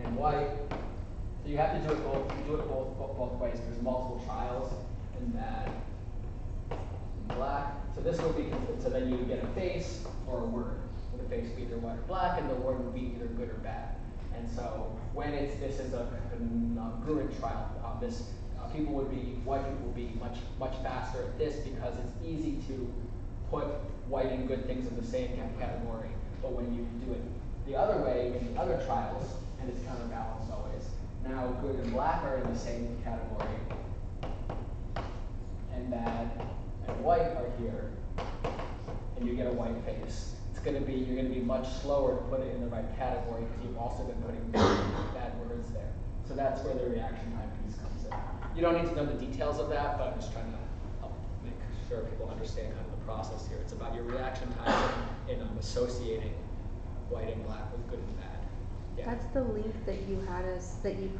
and white. So you have to do it both ways. There's multiple trials in bad and black. So this will be, so then you would get a face or a word. So the face would be either white or black, and the word would be either good or bad. And so when this is a congruent trial, white people will be much faster at this because it's easy to put white and good things in the same category. But when you do it the other way in the other trials, and it's counterbalanced always, now good and black are in the same category, and bad and white are here, and you get a white face. You're gonna be much slower to put it in the right category because you've also been putting bad words there. So that's where the reaction time piece comes in. You don't need to know the details of that, but I'm just trying to help make sure people understand kind of the process here. It's about your reaction time in associating white and black with good and bad. Yeah. That's the link that you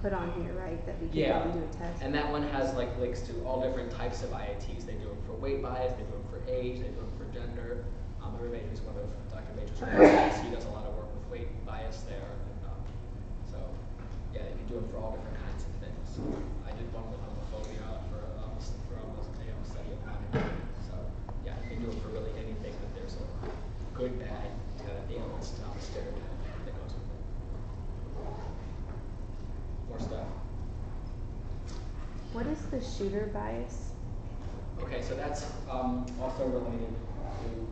put on here, right? That we could go and do a test. And that one has like links to all different types of IATs. They do them for weight bias, they do them for age, they do them for gender. Everybody who's one of Dr. Major's class, he does a lot of work with weight bias there. And, so, yeah, you can do it for all different kinds of things. I did one with homophobia for almost a study of mine. So, yeah, you can do it for really anything that there's a good, bad, kind of balanced stereotype that goes with it. More stuff. What is the shooter bias? Okay, so that's also related to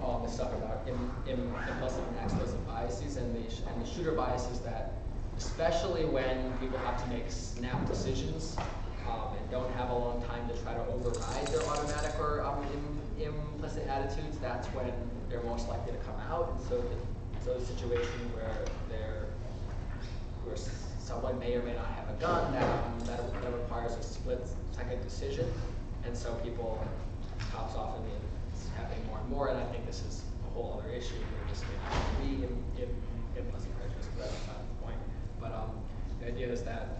all this stuff about implicit and explicit biases, and the shooter bias is that, especially when people have to make snap decisions and don't have a long time to try to override their automatic or implicit attitudes, that's when they're most likely to come out. And so the situation where someone may or may not have a gun, that requires a split-second decision, and so cops often it's happening more and more, and I think this is a whole other issue. We're just going to be implicit prejudice, but that's not the point. But the idea is that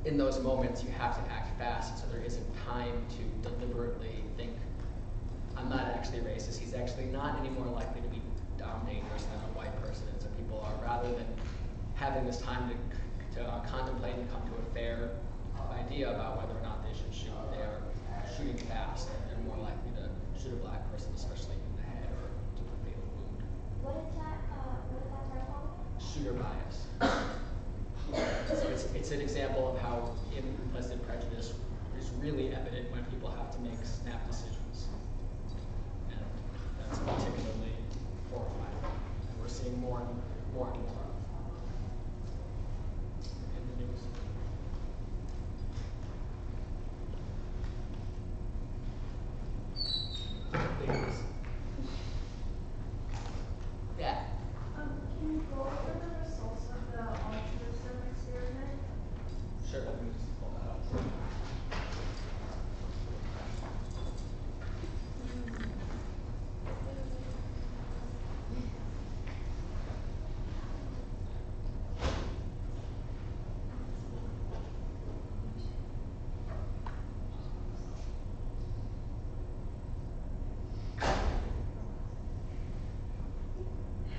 in those moments you have to act fast, so there isn't time to deliberately think, I'm not actually racist. He's actually not any more likely to be dangerous than a white person. And so people are, rather than having this time to contemplate and come to a fair idea about whether or not they should shoot, they're shooting fast, and they're more likely to shoot a black person, especially in the head or to a fatal wound. What is that term called? Shooter bias. So it's an example of how implicit prejudice is really evident when people have to make snap decisions. And that's particularly horrifying. And we're seeing more and more and more of. In the news. Things. Yeah. Can you go over the results of the altruism experiment? Sure, let me just pull that up.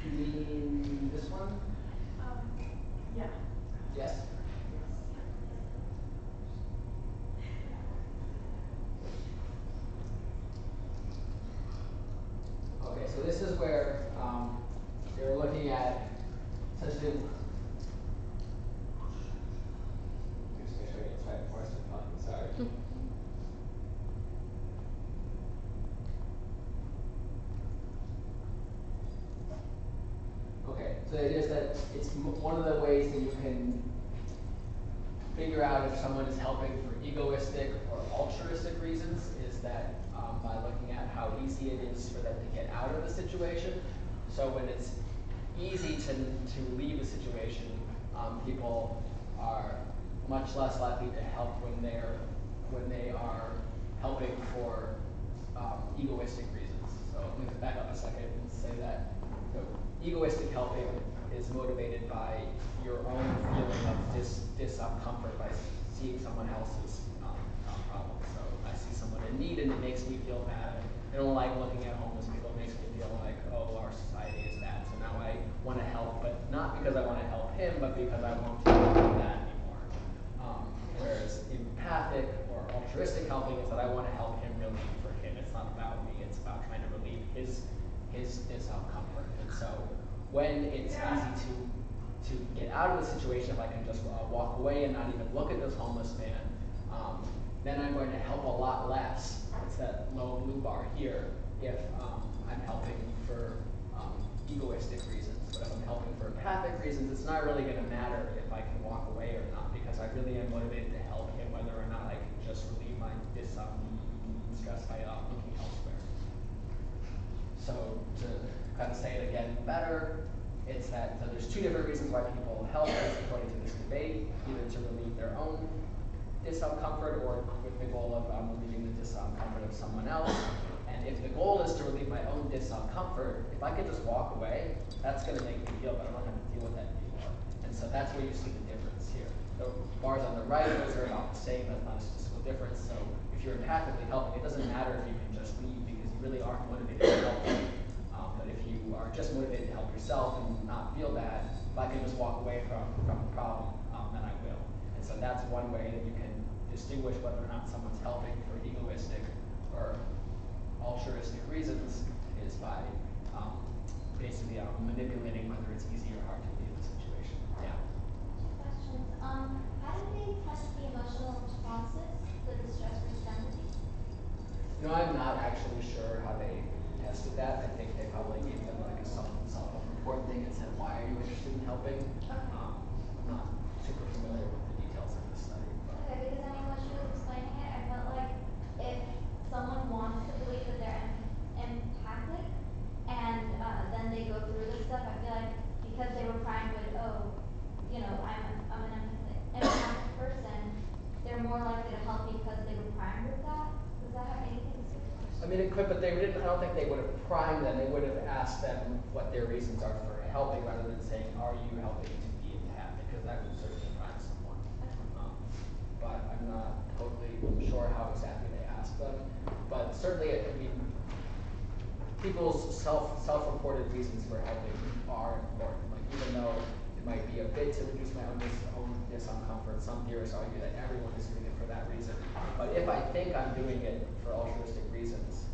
You mean this one? Yeah. Yes? Okay, so this is where they're looking at essentially. Just make sure I get this right before I start talking. Sorry. Okay, so the idea is that it's one of the ways that you can figure out if someone is helping for egoistic or altruistic reasons is that by looking at how easy it is for them to get out of the situation. So when it's easy to leave a situation, people are much less likely to help when they are helping for egoistic reasons. So let me back up a second and say that egoistic helping is motivated by your own feeling of discomfort by seeing someone else's problem. So I see someone in need and it makes me feel bad. I don't like looking at homeless people. It makes me feel like, oh, our society is bad. So now I want to help, but not because I want to help him, but because I won't do that anymore. Whereas empathic or altruistic helping is that I want to help him relieve for him. It's not about me. It's about trying to relieve his discomfort. And so when it's easy to get out of the situation, if I can just walk away and not even look at this homeless man, then I'm going to help a lot less. It's that low blue bar here if I'm helping for egoistic reasons. But if I'm helping for empathic reasons, it's not really going to matter if I can walk away or not, because I really am motivated to help him, whether or not I can just relieve my stress by looking elsewhere. So to kind of say it again better, it's that so there's two different reasons why people help, according to this debate, either to relieve their own discomfort or with the goal of relieving the discomfort of someone else. And if the goal is to relieve my own discomfort, if I could just walk away, that's going to make me feel better. I don't have to deal with that anymore. And so that's where you see the difference here. The bars on the right, those are about the same, but not a statistical difference. So if you're empathically helping, it doesn't matter if you can just leave because you really aren't motivated to help them. But if you are just motivated to help yourself and not feel bad, if I can just walk away from the problem, then I will. And so that's one way that you can distinguish whether or not someone's helping for egoistic or altruistic reasons is by basically manipulating whether it's easy or hard to leave the situation. Yeah. Two questions. How do they test the emotional responses, the distress responses? You know, I'm not actually sure how they tested that. I think they probably gave them like a self-report thing and said, why are you interested in helping? I'm not super familiar with the details of the study. Okay, because I mean, when she was explaining it, I felt like if someone wants to believe that they're empathic and then they go through this stuff, I feel like because they were primed with, oh, you know, I'm an empathic person, they're more likely to help because they were primed with that. Does that have anything to do with it? I mean, it could, but they didn't. I don't think they would have primed them. They would have asked them what their reasons are for helping, rather than saying, "Are you helping to be empathic?" Because that would certainly prime someone. But I'm not totally sure how exactly they asked them. But certainly, I mean, people's self-reported reasons for helping are important. Like even though it might be a bit to reduce my own discomfort, some theorists argue that everyone is doing it for that reason. But if I think I'm doing it for altruistic reasons,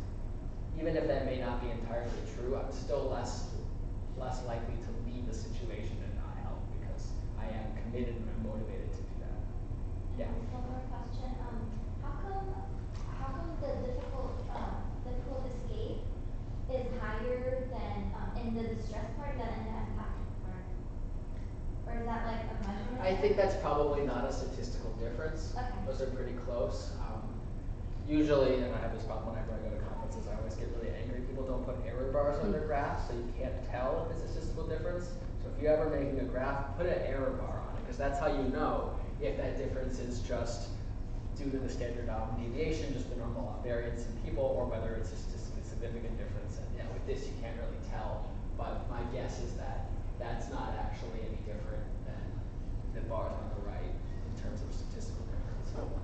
even if that may not be entirely true, I'm still less likely to leave the situation and not help because I am committed and I'm motivated to do that. Yeah. One more question. How come the difficult escape is higher than in the distress part than in the empathic part? I think that's probably not a statistical difference. Okay. Those are pretty close. Usually, and I have this problem whenever I go to conferences, I always get really angry. People don't put error bars on their graphs, so you can't tell if it's a statistical difference. So if you're ever making a graph, put an error bar on it, because that's how you know if that difference is just due to the standard deviation, just the normal variance in people, or whether it's a statistically significant difference. And yeah, with this, you can't really tell. But my guess is that that's not actually any different than the bars on the right in terms of statistical difference. So what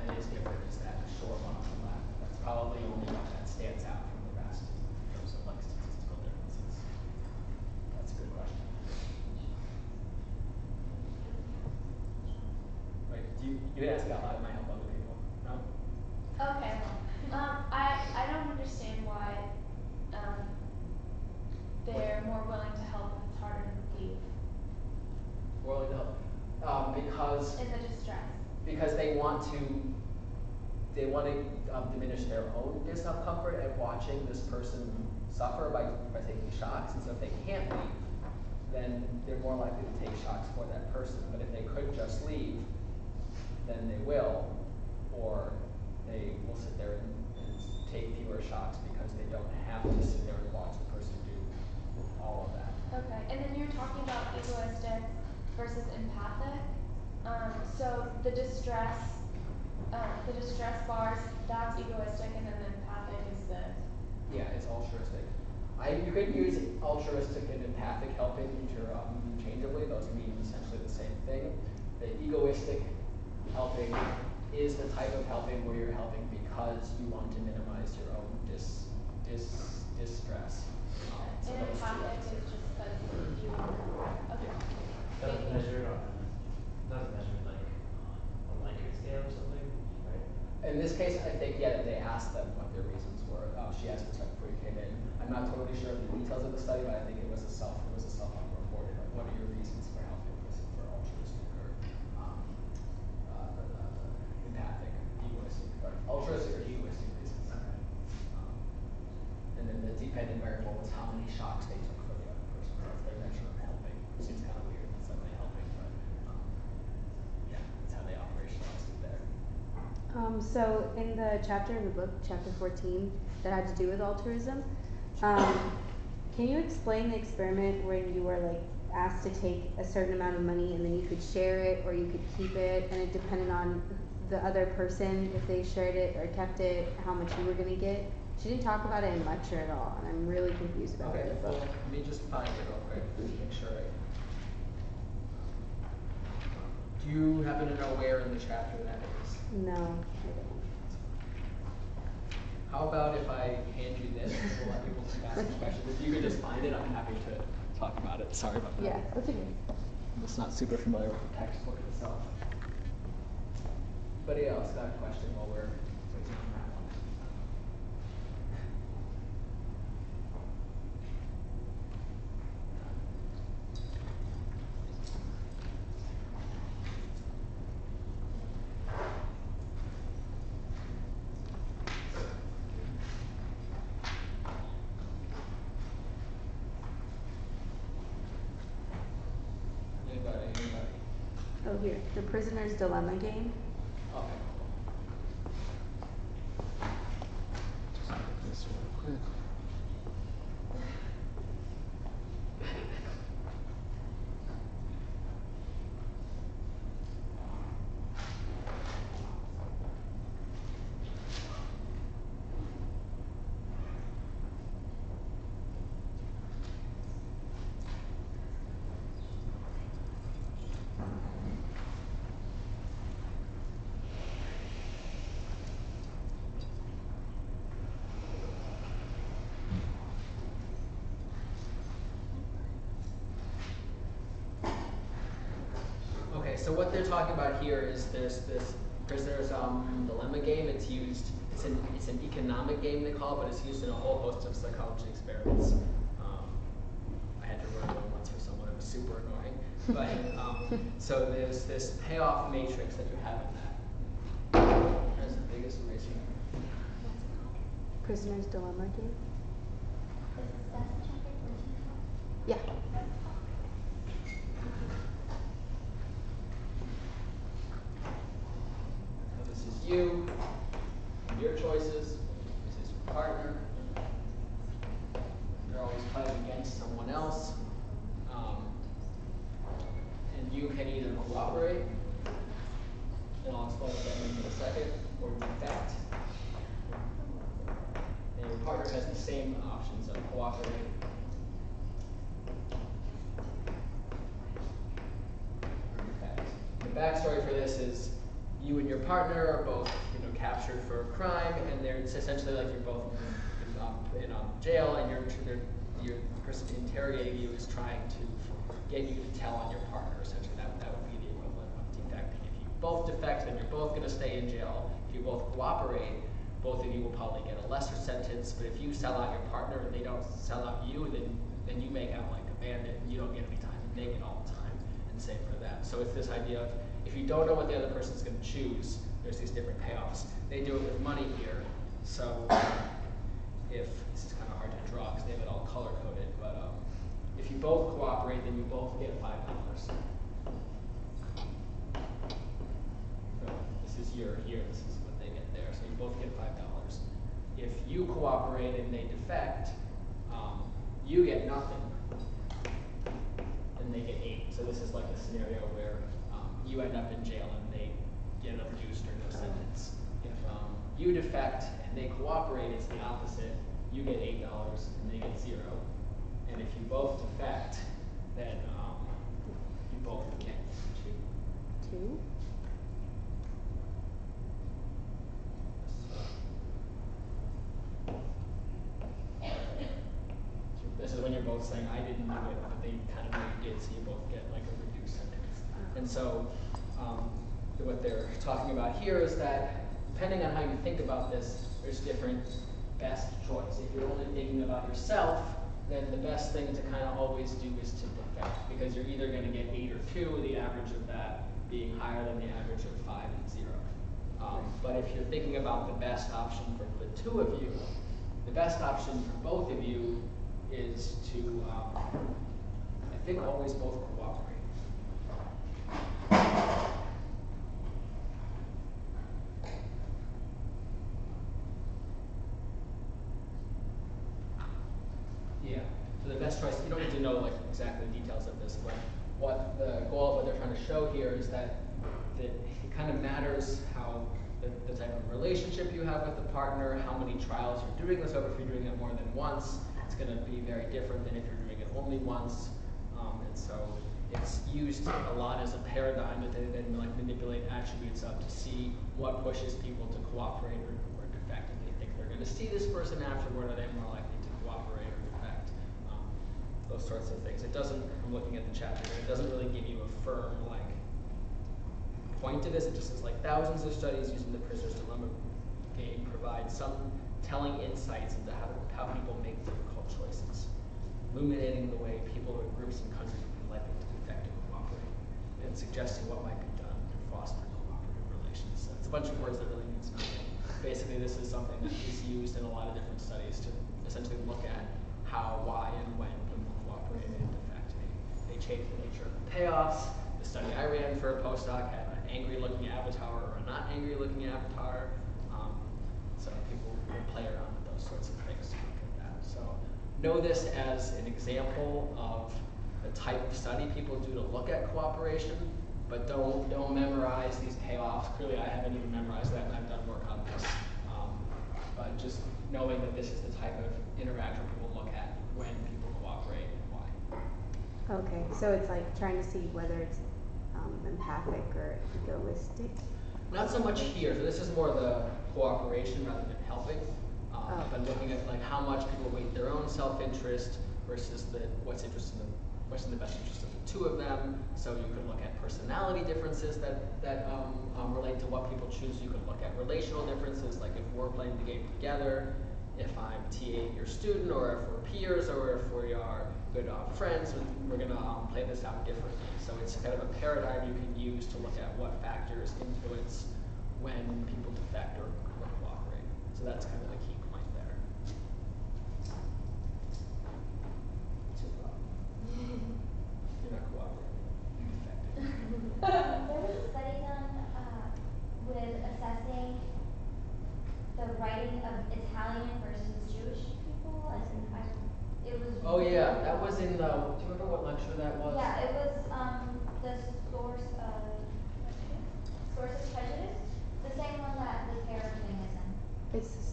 that is different is that short one on the left. That's probably the only one that stands out from the rest in terms of like statistical differences. That's a good question. Wait, you can ask out loud, it might help other people. No? Okay. I don't understand why they're more willing to help if it's harder to leave More like help. Because in the distress. they want to diminish their own discomfort at watching this person suffer by taking shocks, and so if they can't leave, then they're more likely to take shocks for that person. But if they could just leave, then they will, or they will sit there and take fewer shocks because they don't have to sit there and watch the person do all of that. Okay, and then you're talking about egoistic versus empathic. So the distress bars, that's egoistic, and then the empathic is the. Yeah, it's altruistic. You could use altruistic and empathic helping interchangeably. Those mean essentially the same thing. The egoistic helping is the type of helping where you're helping because you want to minimize your own distress. So And those two are empathic is different. just because you. Okay. Doesn't measure like a Likert scale or something, right? In this case, I think, yeah, they asked them what their reasons were. She asked this right before you came in. I'm not totally sure of the details of the study, but I think it was a self-reported. Like, what are your reasons for helping? Was it for altruistic or empathic, egoistic, or altruistic or egoistic reasons? And then the dependent variable was how many shocks they took for the other person. That's their measure of helping. It seems kind of weird. It's somebody helping, but yeah, that's how they operationalized it there. So in the chapter in the book, chapter 14, that had to do with altruism, can you explain the experiment where you were like asked to take a certain amount of money and then you could share it or you could keep it, and it depended on the other person if they shared it or kept it, how much you were gonna get? She didn't talk about it in lecture at all, and I'm really confused about it in the Well, book. let me just find it real quick to make sure do you happen to know where in the chapter that is? No, I don't. How about if I hand you this, and we'll let people keep asking questions. If you could just find it, I'm happy to talk about it. Sorry about that. Yeah, that's okay. I'm just not super familiar with the textbook itself. Anybody else got a question while we're waiting on that one? Anybody? Oh, here, the prisoner's dilemma game. Okay. Just get this real quick. Okay, so what they're talking about here is there's this prisoner's dilemma game. It's an economic game, they call it, but it's used in a whole host of psychology experiments. I had to run one once for someone, it was super annoying. But so there's this payoff matrix that you have in that. There's the biggest eraser. Prisoner's dilemma game. That's chapter 14. Yeah. you, your choices, this is your partner. You're always fighting against someone else. And you can either cooperate, and I'll explain what that means in a second, or defect. And your partner has the same options of cooperate or defect. The backstory for this is you and your partner are both, captured for a crime, and it's essentially like you're both in jail, and the person interrogating you is trying to get you to tell on your partner. Essentially, that would be the equivalent of defecting. If you both defect, then you're both going to stay in jail. If you both cooperate, both of you will probably get a lesser sentence. But if you sell out your partner and they don't sell out you, then you make out like a bandit, and you don't get any time, and they get all the time, and same for them. So it's this idea of if you don't know what the other person's going to choose, there's these different payoffs. They do it with money here. So if this is kind of hard to draw because they have it all color coded, but if you both cooperate, then you both get $5. So this is your here, this is what they get there. So you both get $5. If you cooperate and they defect, you get nothing, and they get 8. So this is like a scenario where you end up in jail and they get a reduced or no sentence. If you defect and they cooperate, it's the opposite. You get $8 and they get 0. And if you both defect, then you both get 2. 2? This is when you're both saying, I didn't do it, but they kind of know you did, so you both get like a reduced sentence. And so what they're talking about here is that depending on how you think about this, there's different best choice. If you're only thinking about yourself, then the best thing to kind of always do is to defect, because you're either going to get 8 or 2, the average of that being higher than the average of 5 and 0. But if you're thinking about the best option for the two of you, the best option for both of you is to, I think, always both cooperate. Yeah. So the best choice, you don't need to know like exactly the details of this, but what the goal of what they're trying to show here is that it kind of matters how the type of relationship you have with the partner, how many trials you're doing this over. If you're doing it more than once, it's going to be very different than if you're doing it only once. And so it's used a lot as a paradigm that they then like manipulate attributes of to see what pushes people to cooperate or defect. If they think they're going to see this person afterward, are they more likely to cooperate or defect? Those sorts of things. It doesn't, I'm looking at the chapter, it doesn't really give you a firm like point to this. It just is like thousands of studies using the prisoner's dilemma game provide some telling insights into how people make difficult choices, illuminating the way people or groups and countries would be likely to defect and cooperate, and suggesting what might be done to foster cooperative relations. So it's a bunch of words that really means nothing. Basically, this is something that is used in a lot of different studies to essentially look at how, why, and when people cooperate and defect. They change the nature of the payoffs. The study I ran for a postdoc had an angry-looking avatar or a not angry-looking avatar. So people will play around with those sorts of things to look at that. So know this as an example of the type of study people do to look at cooperation, but don't memorize these payoffs. Clearly, I haven't even memorized that, and I've done work on this. But just knowing that this is the type of interaction people look at when people cooperate and why. Okay, so it's like trying to see whether it's empathic or egoistic. Not so much here. So this is more the cooperation rather than helping. But looking at like how much people weight their own self-interest versus what's in the best interest of the two of them. So you could look at personality differences that relate to what people choose. You could look at relational differences, like if we're playing the game together, if I'm TAing your student, or if we're peers, or if we are good friends, we're going to play this out differently. So it's kind of a paradigm you can use to look at what factors influence when people defect or cooperate. So that's kind of the key point there. What's your problem? You're not cooperating. You're defecting. There was a study done with assessing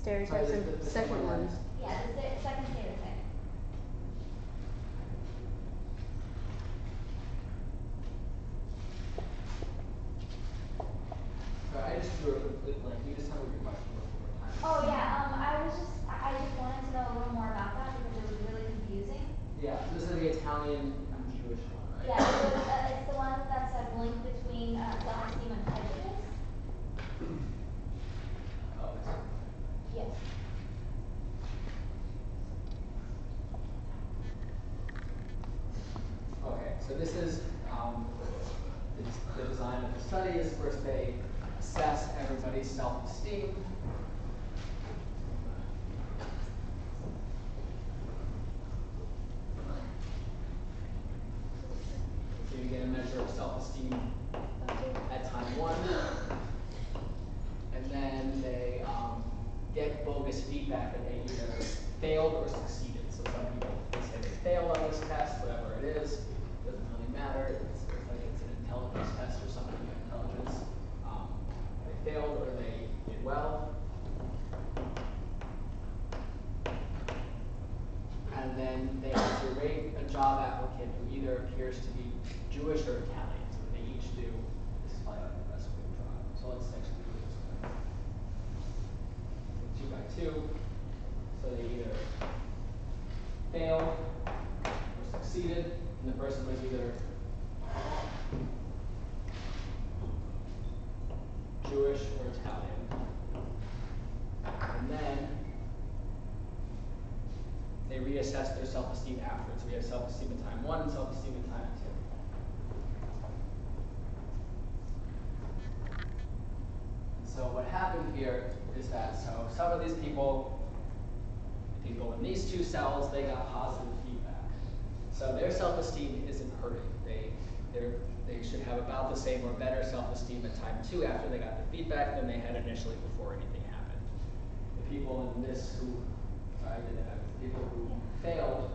stereotypes Sorry, and the second one. Yeah, the second stereotype. Sorry, I just drew a complete blank. Can you just tell me what your question was one more time? Oh, yeah, I just wanted to know a little more about that because it was really confusing. Yeah, so this is the Italian Jewish one, right? Yeah, it's the one that says link between, self-esteem and prejudice. Oh, I see. Yes. Okay, so this is, the design of the study is first they assess everybody's self-esteem. So you get a measure of self-esteem at time 1. And then they get bogus feedback that they either failed or succeeded. So some people, they say they failed on this test, whatever it is, doesn't really matter. It's like it's an intelligence test or something like intelligence. They failed or they did well. And then they have to rate a job applicant who either appears to be Jewish or Italian. So they each do, this is probably not the best way to draw it. So let's actually do it this way. 2 by 2. So they either failed or succeeded, and the person was either Jewish or Italian. And then they reassess their self-esteem afterwards. So we have self-esteem at time 1 and self-esteem at time 2. So what happened here is that, so some of these people in these 2 cells, they got positive feedback. So their self-esteem isn't hurting. They should have about the same or better self-esteem at time 2 after they got the feedback than they had initially before anything happened. The people in this who, sorry, I did that. The people who failed,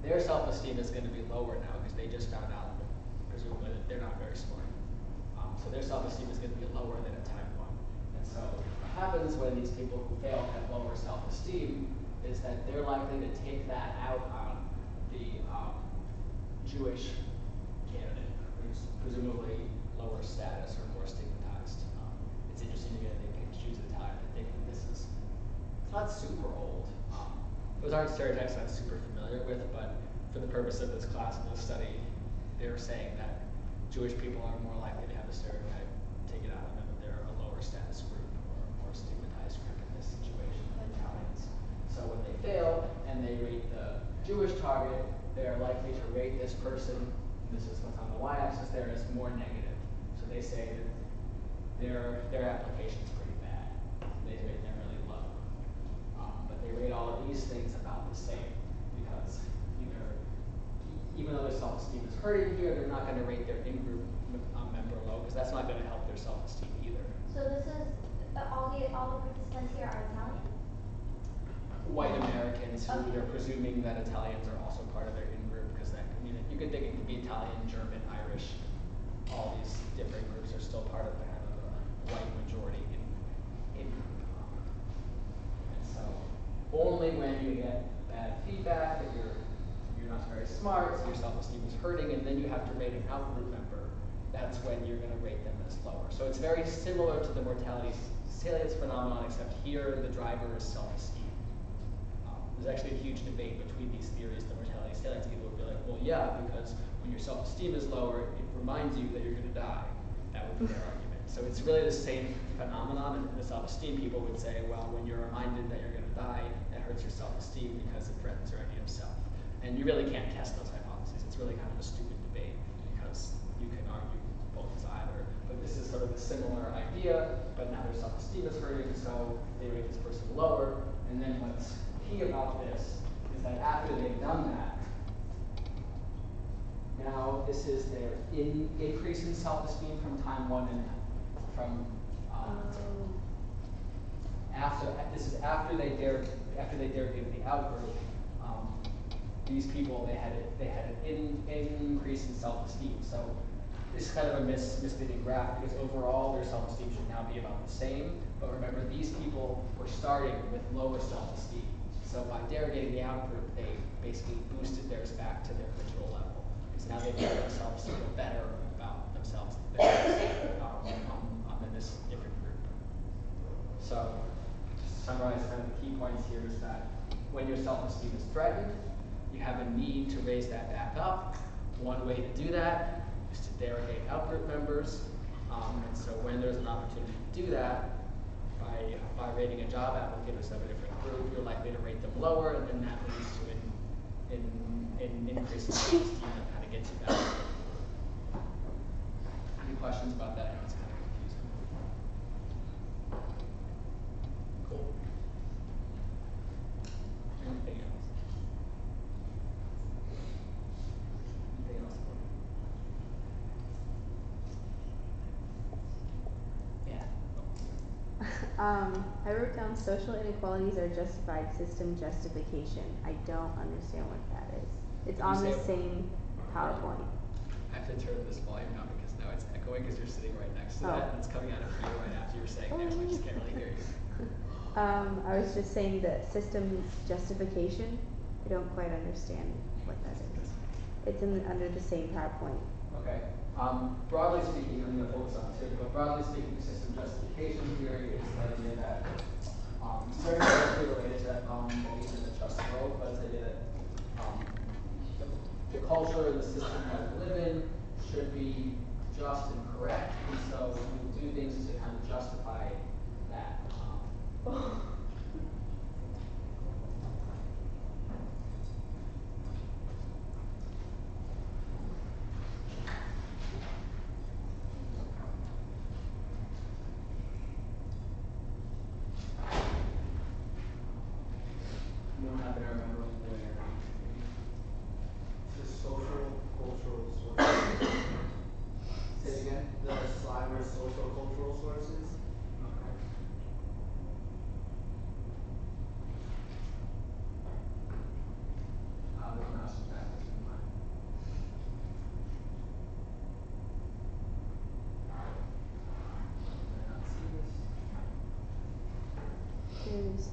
their self-esteem is going to be lower now because they just found out, presumably, that they're not very smart. So their self-esteem is going to be lower than at time 1. And so what happens when these people who fail have lower self-esteem is that they're likely to take that out on the Jewish candidate, who's presumably lower status or more stigmatized. It's interesting to me that they picked Jews at the time. I think that this is, it's not super old. Those aren't stereotypes I'm super familiar with, but for the purpose of this class and this study, they're saying that Jewish people are more likely to have a stereotype taken out of them if they're a lower status group or a more stigmatized group in this situation than Italians. So when they fail and they rate the Jewish target, they're likely to rate this person, this is what's on the y-axis there, as more negative. So they say that their application's pretty bad. They rate them really low. But they rate all of these things about the same because even though their self-esteem is hurting here, they're not going to rate their in-group member low because that's not going to help their self-esteem either. So this is, all the participants here are Italian? White Americans who Okay. they're presuming that Italians are also part of their in-group because that, you could think it could be Italian, German, Irish, all these different groups are still part of kind of a white majority in-group. And so only when you get bad feedback that you're not very smart, so your self-esteem is hurting, and then you have to rate an out-group member, that's when you're going to rate them as lower. So it's very similar to the mortality salience phenomenon, except here the driver is self-esteem. There's actually a huge debate between these theories. The mortality salience people would be like, well, yeah, because when your self-esteem is lower, it reminds you that you're going to die. That would be their argument. So it's really the same phenomenon, and the self-esteem people would say, well, when you're reminded that you're going to die, that hurts your self-esteem because it threatens your idea of self. And you really can't test those hypotheses. It's really kind of a stupid debate because you can argue both as either. But this is sort of a similar idea, but now their self-esteem is hurting, so they rate this person lower. And then what's key about this is that after they've done that, now this is their increase in self-esteem from time 1 and from after they dared give the out-group. These people, they had an increase in self-esteem. So this is kind of a misleading graph because overall their self-esteem should now be about the same, But remember, these people were starting with lower self-esteem. So by derogating the out-group, they basically boosted theirs back to their original level. Because now they make themselves feel better about themselves in this different group. So, to summarize kind of the key points here is that when your self-esteem is threatened, you have a need to raise that back up. One way to do that is to derogate out-group members. And so when there's an opportunity to do that, by rating a job applicant as of a different group, you're likely to rate them lower, and then that leads to an increase in self-esteem that kind of gets you back. Any questions about that? I know it's kind of confusing. Cool. Anything else? Anything else? Yeah. I wrote down social inequalities are justified system justification. I don't understand what that is. It's Can you on the say it? same PowerPoint. I have to turn this volume down because now it's echoing because you're sitting right next to that, and it's coming out of you right after you were saying it, so I just can't really hear you. I was just saying that system justification. I don't quite understand what that is. It's under the same PowerPoint. Okay. Broadly speaking, I'm going to focus on two, but broadly speaking, system justification theory is the idea that it's very closely related to that belief in the just world, but it's the idea that the culture and the system that we live in should be just and correct, and so we do things to kind of justify that. You don't happen to remember where? The social cultural sources. Say it again. The slide where social cultural sources. Okay. There's an option back in mind. Did I not see this? Here it is.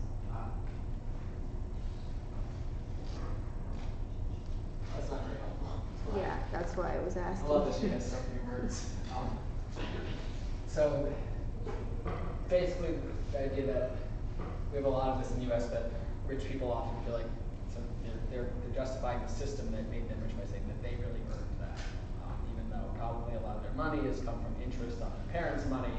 That's not very helpful. Yeah, that's why I was asking. I love that she has so many words. So basically, the idea that we have a lot of this in the U.S. that rich people often feel like they're justifying the system that made them rich by saying that they really earned that, even though probably a lot of their money has come from interest on their parents' money.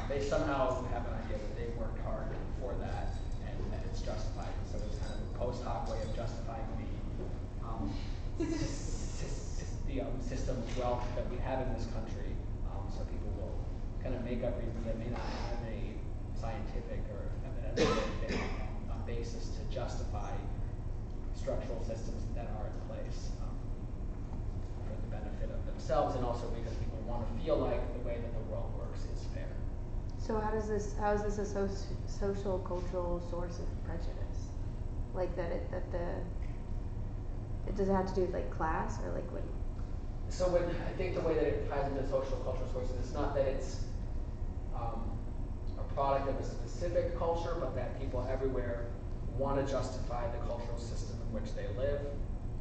They somehow have an idea that they worked hard for that and that it's justified. So it's kind of a post hoc way of justifying the system of wealth that we have in this country. So people will kind of make up reasons that may not have a scientific or a basis to justify structural systems that are in place for the benefit of themselves, and also because people want to feel like the way that the world works is fair. So how is this a social cultural source of prejudice? Like does it have to do with like class or like what? So I think the way that it ties into social cultural sources, it's not that it's a product of a specific culture, but that people everywhere want to justify the cultural system in which they live.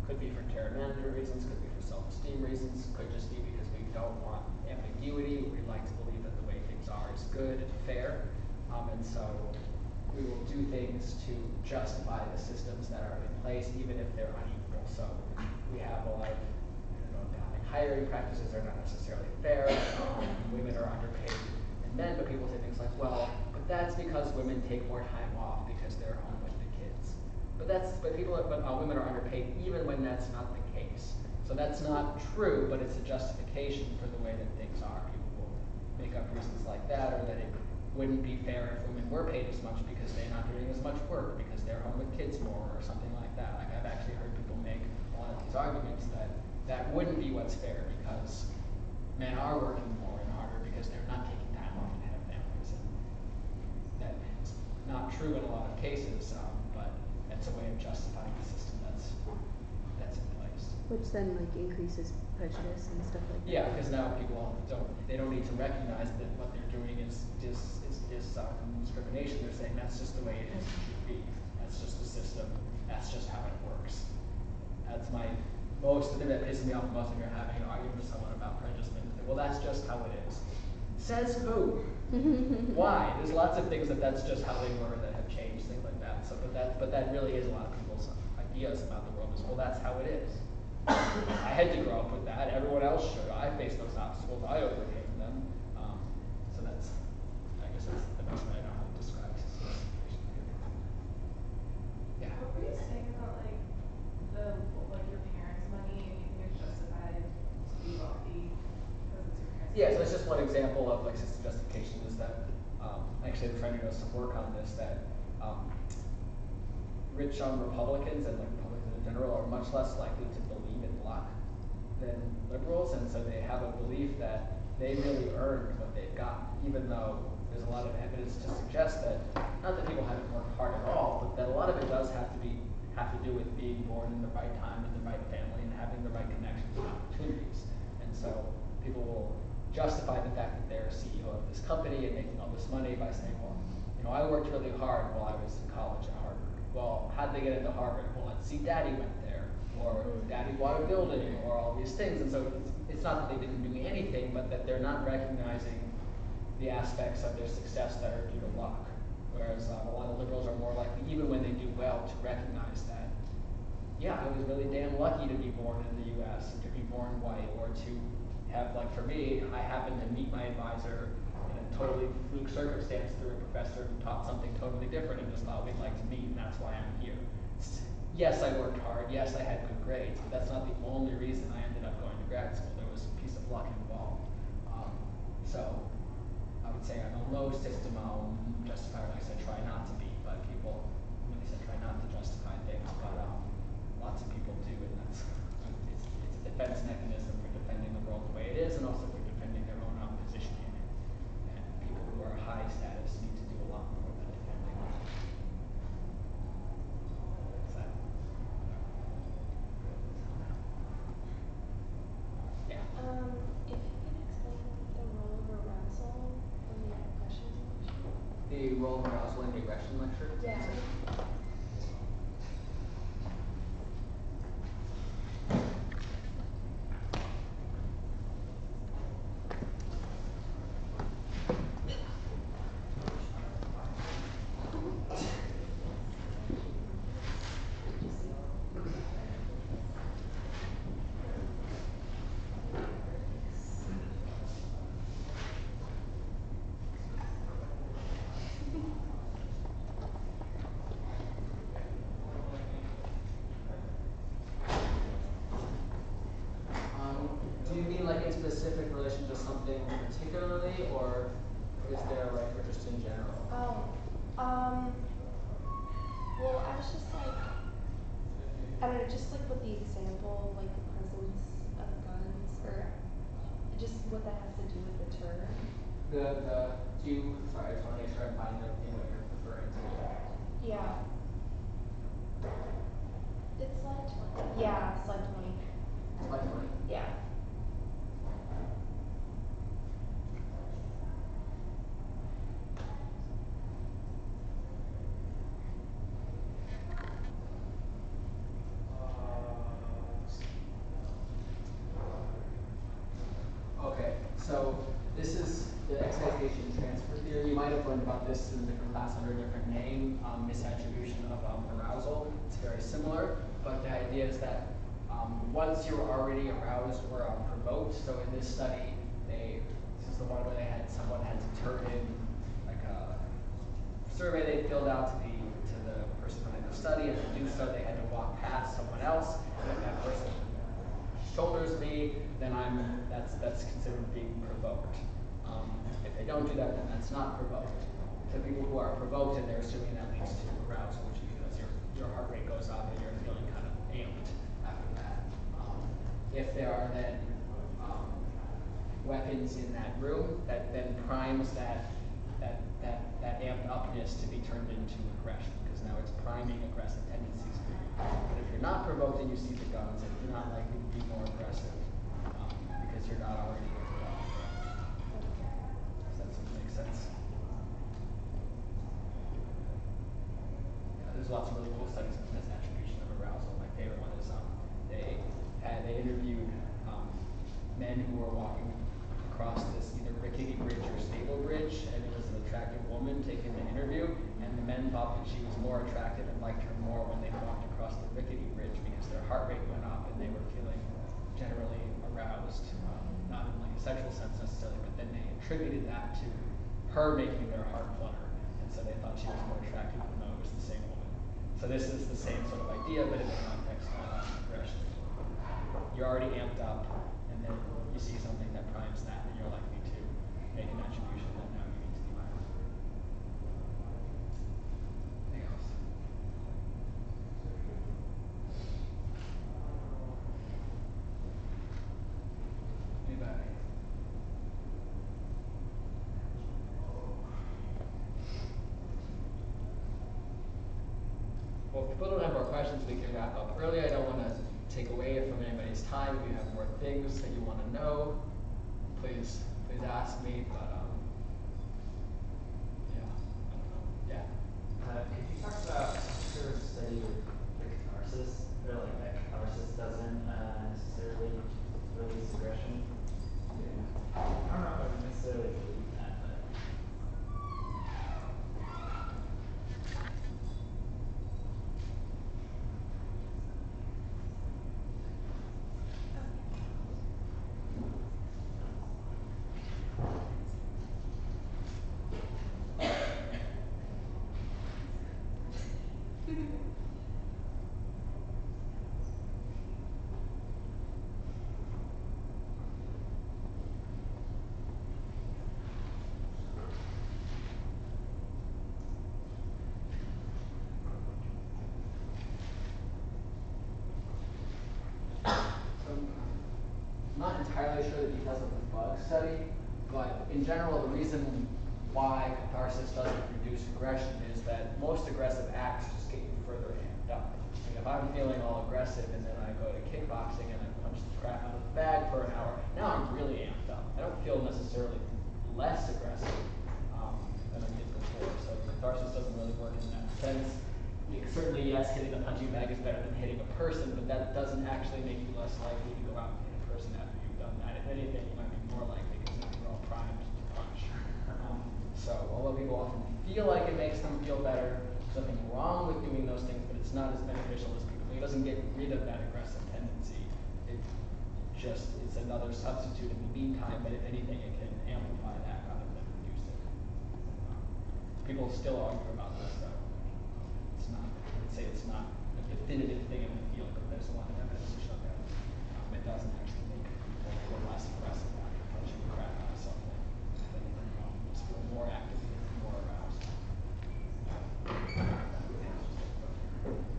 Could be for terror management reasons, could be for self-esteem reasons, could just be because we don't want ambiguity. We like to believe that the way things are is good and fair, and so we will do things to justify the systems that are in place, even if they're unequal. So we have a lot of hiring practices are not necessarily fair. Women are underpaid than men, but people say things like, well, but that's because women take more time off because they're home with the kids. But women are underpaid even when that's not the case. So that's not true, but it's a justification for the way that things are. People will make up reasons like that, or that it wouldn't be fair if women were paid as much because they're not doing as much work because they're home with kids more, or something like that. Like I've actually heard people make a lot of these arguments that wouldn't be what's fair because men are working more and harder because they're not taking time off and have families. And that's not true in a lot of cases, but that's a way of justifying the system that's in place. Which then like increases prejudice and stuff like that. Yeah, because now people they don't need to recognize that what they're doing is discrimination. They're saying that's just the way it is, it should be. That's just the system. That's just how it works. That's most of the thing that pisses me off most when you're having an argument with someone about prejudice. Well, that's just how it is. Says who? Why? There's lots of things that's just how they were that have changed, things like that. So, but that really is a lot of people's ideas about the world. Is well, that's how it is. I had to grow up with that. Everyone else should. I faced those obstacles. I overcame them. So that's, I guess that's the best way I know how to describe the situation here. Yeah. What were you saying about like your parents' money and you think it's justified to be wealthy because it's your parents' Yeah, so money? that's just one example of like system justification is that actually I'm trying to do some work on this that rich Republicans and like Republicans in general are much less likely to believe in luck than liberals, and so they have a belief that they really earned what they've gotten, even though there's a lot of evidence to suggest that not that people haven't worked hard at all, but that a lot of it does have to do with being born in the right time in the right family and having the right connections and opportunities. And so people will justify the fact that they're CEO of this company and making all this money by saying, well, I worked really hard while I was in college at Harvard. Well, how'd they get into Harvard? Well, let's see, Daddy went there, or Daddy bought a building, or all these things. And so it's not that they didn't do anything, but that they're not recognizing the aspects of their success that are due to luck. Whereas a lot of liberals are more likely, even when they do well, to recognize that, yeah, I was really damn lucky to be born in the U.S. and to be born white, or to have, like for me, I happened to meet my advisor in a totally fluke circumstance through a professor who taught something totally different and just thought we'd like to meet, and that's why I'm here. Yes, I worked hard. Yes, I had good grades, but that's not the only reason I ended up going to grad school. There was a piece of luck involved. So I would say I'm a low system justifier. Like I said, try not to be, but people really said try not to justify things, but lots of people do, and it's a defense mechanism for defending the world the way it is, and also for defending their own position in it. And people who are high status need to do a lot more than defending it. So, yeah. If you can explain the role of arousal in the aggression lecture. The role of arousal in the aggression lecture? Yeah. Do you mean like in specific relation to something particularly, or is there like, or just in general? Well, I was just like, I don't know, just like with the example, like the presence of guns, or just what that has to do with the term. Sorry, I just want to make sure I'm finding everything what you're referring to. Yeah. It's slide 20. Yeah, slide 20. Slide 20? Yeah. Okay, so this is the excitation transfer theory. You might have learned about this in a different class under a different name, misattribution of arousal. It's very similar, but the idea is that once you're already aroused or provoked, so in this study, this is the one where someone had to turn in like a survey they filled out to the person running the study, and to do so they had to walk past someone else, and if that person shoulders me, then that's considered being provoked. If they don't do that, then that's not provoked. So people who are provoked, and they're assuming that leads to arousal, which is because your heart rate goes up and you're feeling kind of amped after that. If there are then weapons in that room, that then primes that that amped upness to be turned into aggression, because now it's priming aggressive tendencies for you. But if you're not provoked and you see the guns, then you're not likely to be more aggressive, because you're not already amped up. Does that sort of make sense? Yeah, there's lots of really cool studies on misattribution of arousal. My favorite one is they interviewed men who were walking across this either rickety bridge or stable bridge, and it was an attractive woman taking the interview, and the men thought that she was more attractive and liked her more when they walked across the rickety bridge because their heart rate went up and they were feeling generally aroused, not in like a sexual sense necessarily, but then they attributed that to her making their heart flutter, and so they thought she was more attractive even though it was the same woman. So this is the same sort of idea, but in the context of aggression. You're already amped up, and then you see something that primes that, and you're likely to make an attribution that now you need to be violent. Anything else? Anybody? Well, if people don't have more questions, we can wrap up early. I don't want to take away from anybody's time. If you have more things that you want to know, please ask me. But yeah, Could you talk about sort of study of the catharsis, or like that catharsis doesn't necessarily release aggression? I don't know if I would necessarily believe that, but. I'm not entirely sure the details of the bug study, but in general, the reason why catharsis doesn't reduce aggression is that most aggressive acts just get you further amped up. Like if I'm feeling all aggressive and then I go to kickboxing and I punch the crap out of the bag for an hour, now I'm really amped up. I don't feel necessarily less aggressive than I did before. So catharsis doesn't really work in that sense. Certainly, yes, hitting a punching bag is better than hitting a person, but that doesn't actually make you less likely to go out and hit a person after you've done that. If anything, you might be more likely because you're all primed to punch. So although people often feel like it makes them feel better, there's nothing wrong with doing those things, but it's not as beneficial as people think. It doesn't get rid of that aggressive tendency. It's another substitute in the meantime, but if anything, it can amplify that rather than reduce it. People still argue about this, though. It's not, I would say it's not a definitive thing in the field, but there's a lot of evidence to show that it doesn't actually make people feel less aggressive after punching the crap out of something. Just feel more active, more aroused.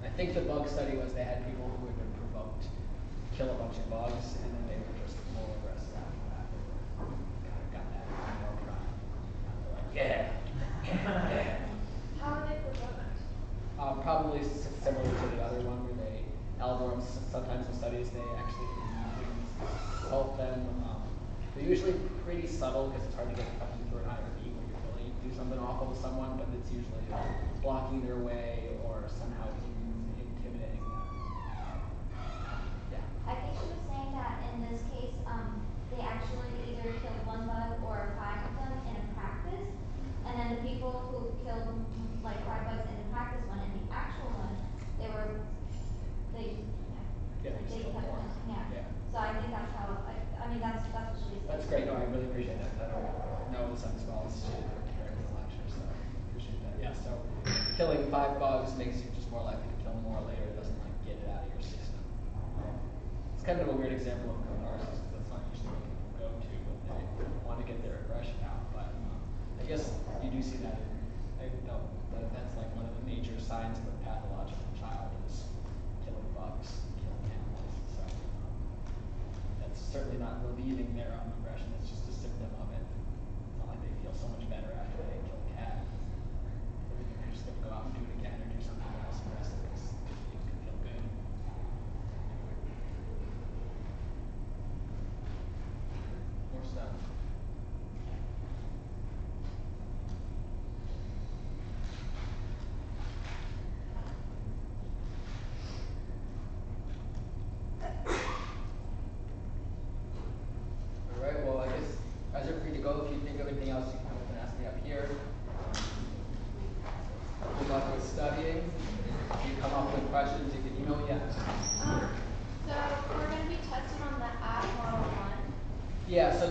I think the bug study was they had people who had been provoked to kill a bunch of bugs, and then they were just more aggressive after that. They kind of got that more pride. They're like, yeah. How are they provoked? Probably similar to the other one where sometimes in studies they actually help them. They're usually pretty subtle because it's hard to get them through an IRB when you're really do something awful to someone, but it's usually blocking their way or somehow intimidating them. Yeah. I think she was saying that in this case, they actually either killed one bug or 5 of them in a practice, and then the people who killed like 5 bugs in the practice one and the actual one, they kept more. them, yeah. Yeah. So I think that's how, I mean, that's what she was saying. That's great. No, I really appreciate that. I don't know this as well as she did preparing the lecture, so I appreciate that. Yeah, so killing 5 bugs makes you just more likely to kill more later. It doesn't like get it out of your system. It's kind of a weird example of catharsis because that's not usually what people go to when they want to get their aggression out. But I guess you do see that that's like one of the major signs of a pathological child is killing bugs, killing animals. So that's certainly not relieving their aggression. It's just a symptom of it. It's not like they feel so much better after they kill a cat. just gonna go out and do it again or do something else the rest of this. It could feel good. More stuff. Alright, well, I guess guys are free to go. If you think of anything else, you can come up and ask me up here. Good luck with studying. If you come up with questions, you can email me. So we're gonna be tested on the app model 1. Yeah, so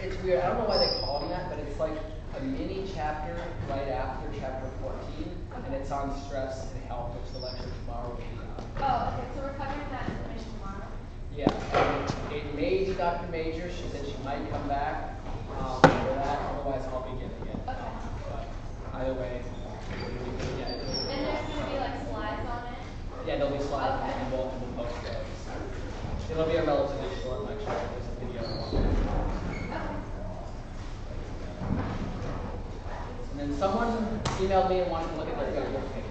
it's weird. I don't know why they call them that, but it's like a mini chapter right after chapter 14, and it's on stress and health, which the lecture tomorrow will be on. Oh, okay, so we're covering that information tomorrow. Yeah, it may be Dr. Major. She said she might come back for that. Otherwise, I'll be giving it. Okay. But either way, yeah. And there's gonna be like slides on it. Yeah, there'll be slides Okay. and we'll post those. It'll be a relatively short lecture. There's a video. Okay. And then someone emailed me and wanted to look at their Facebook page.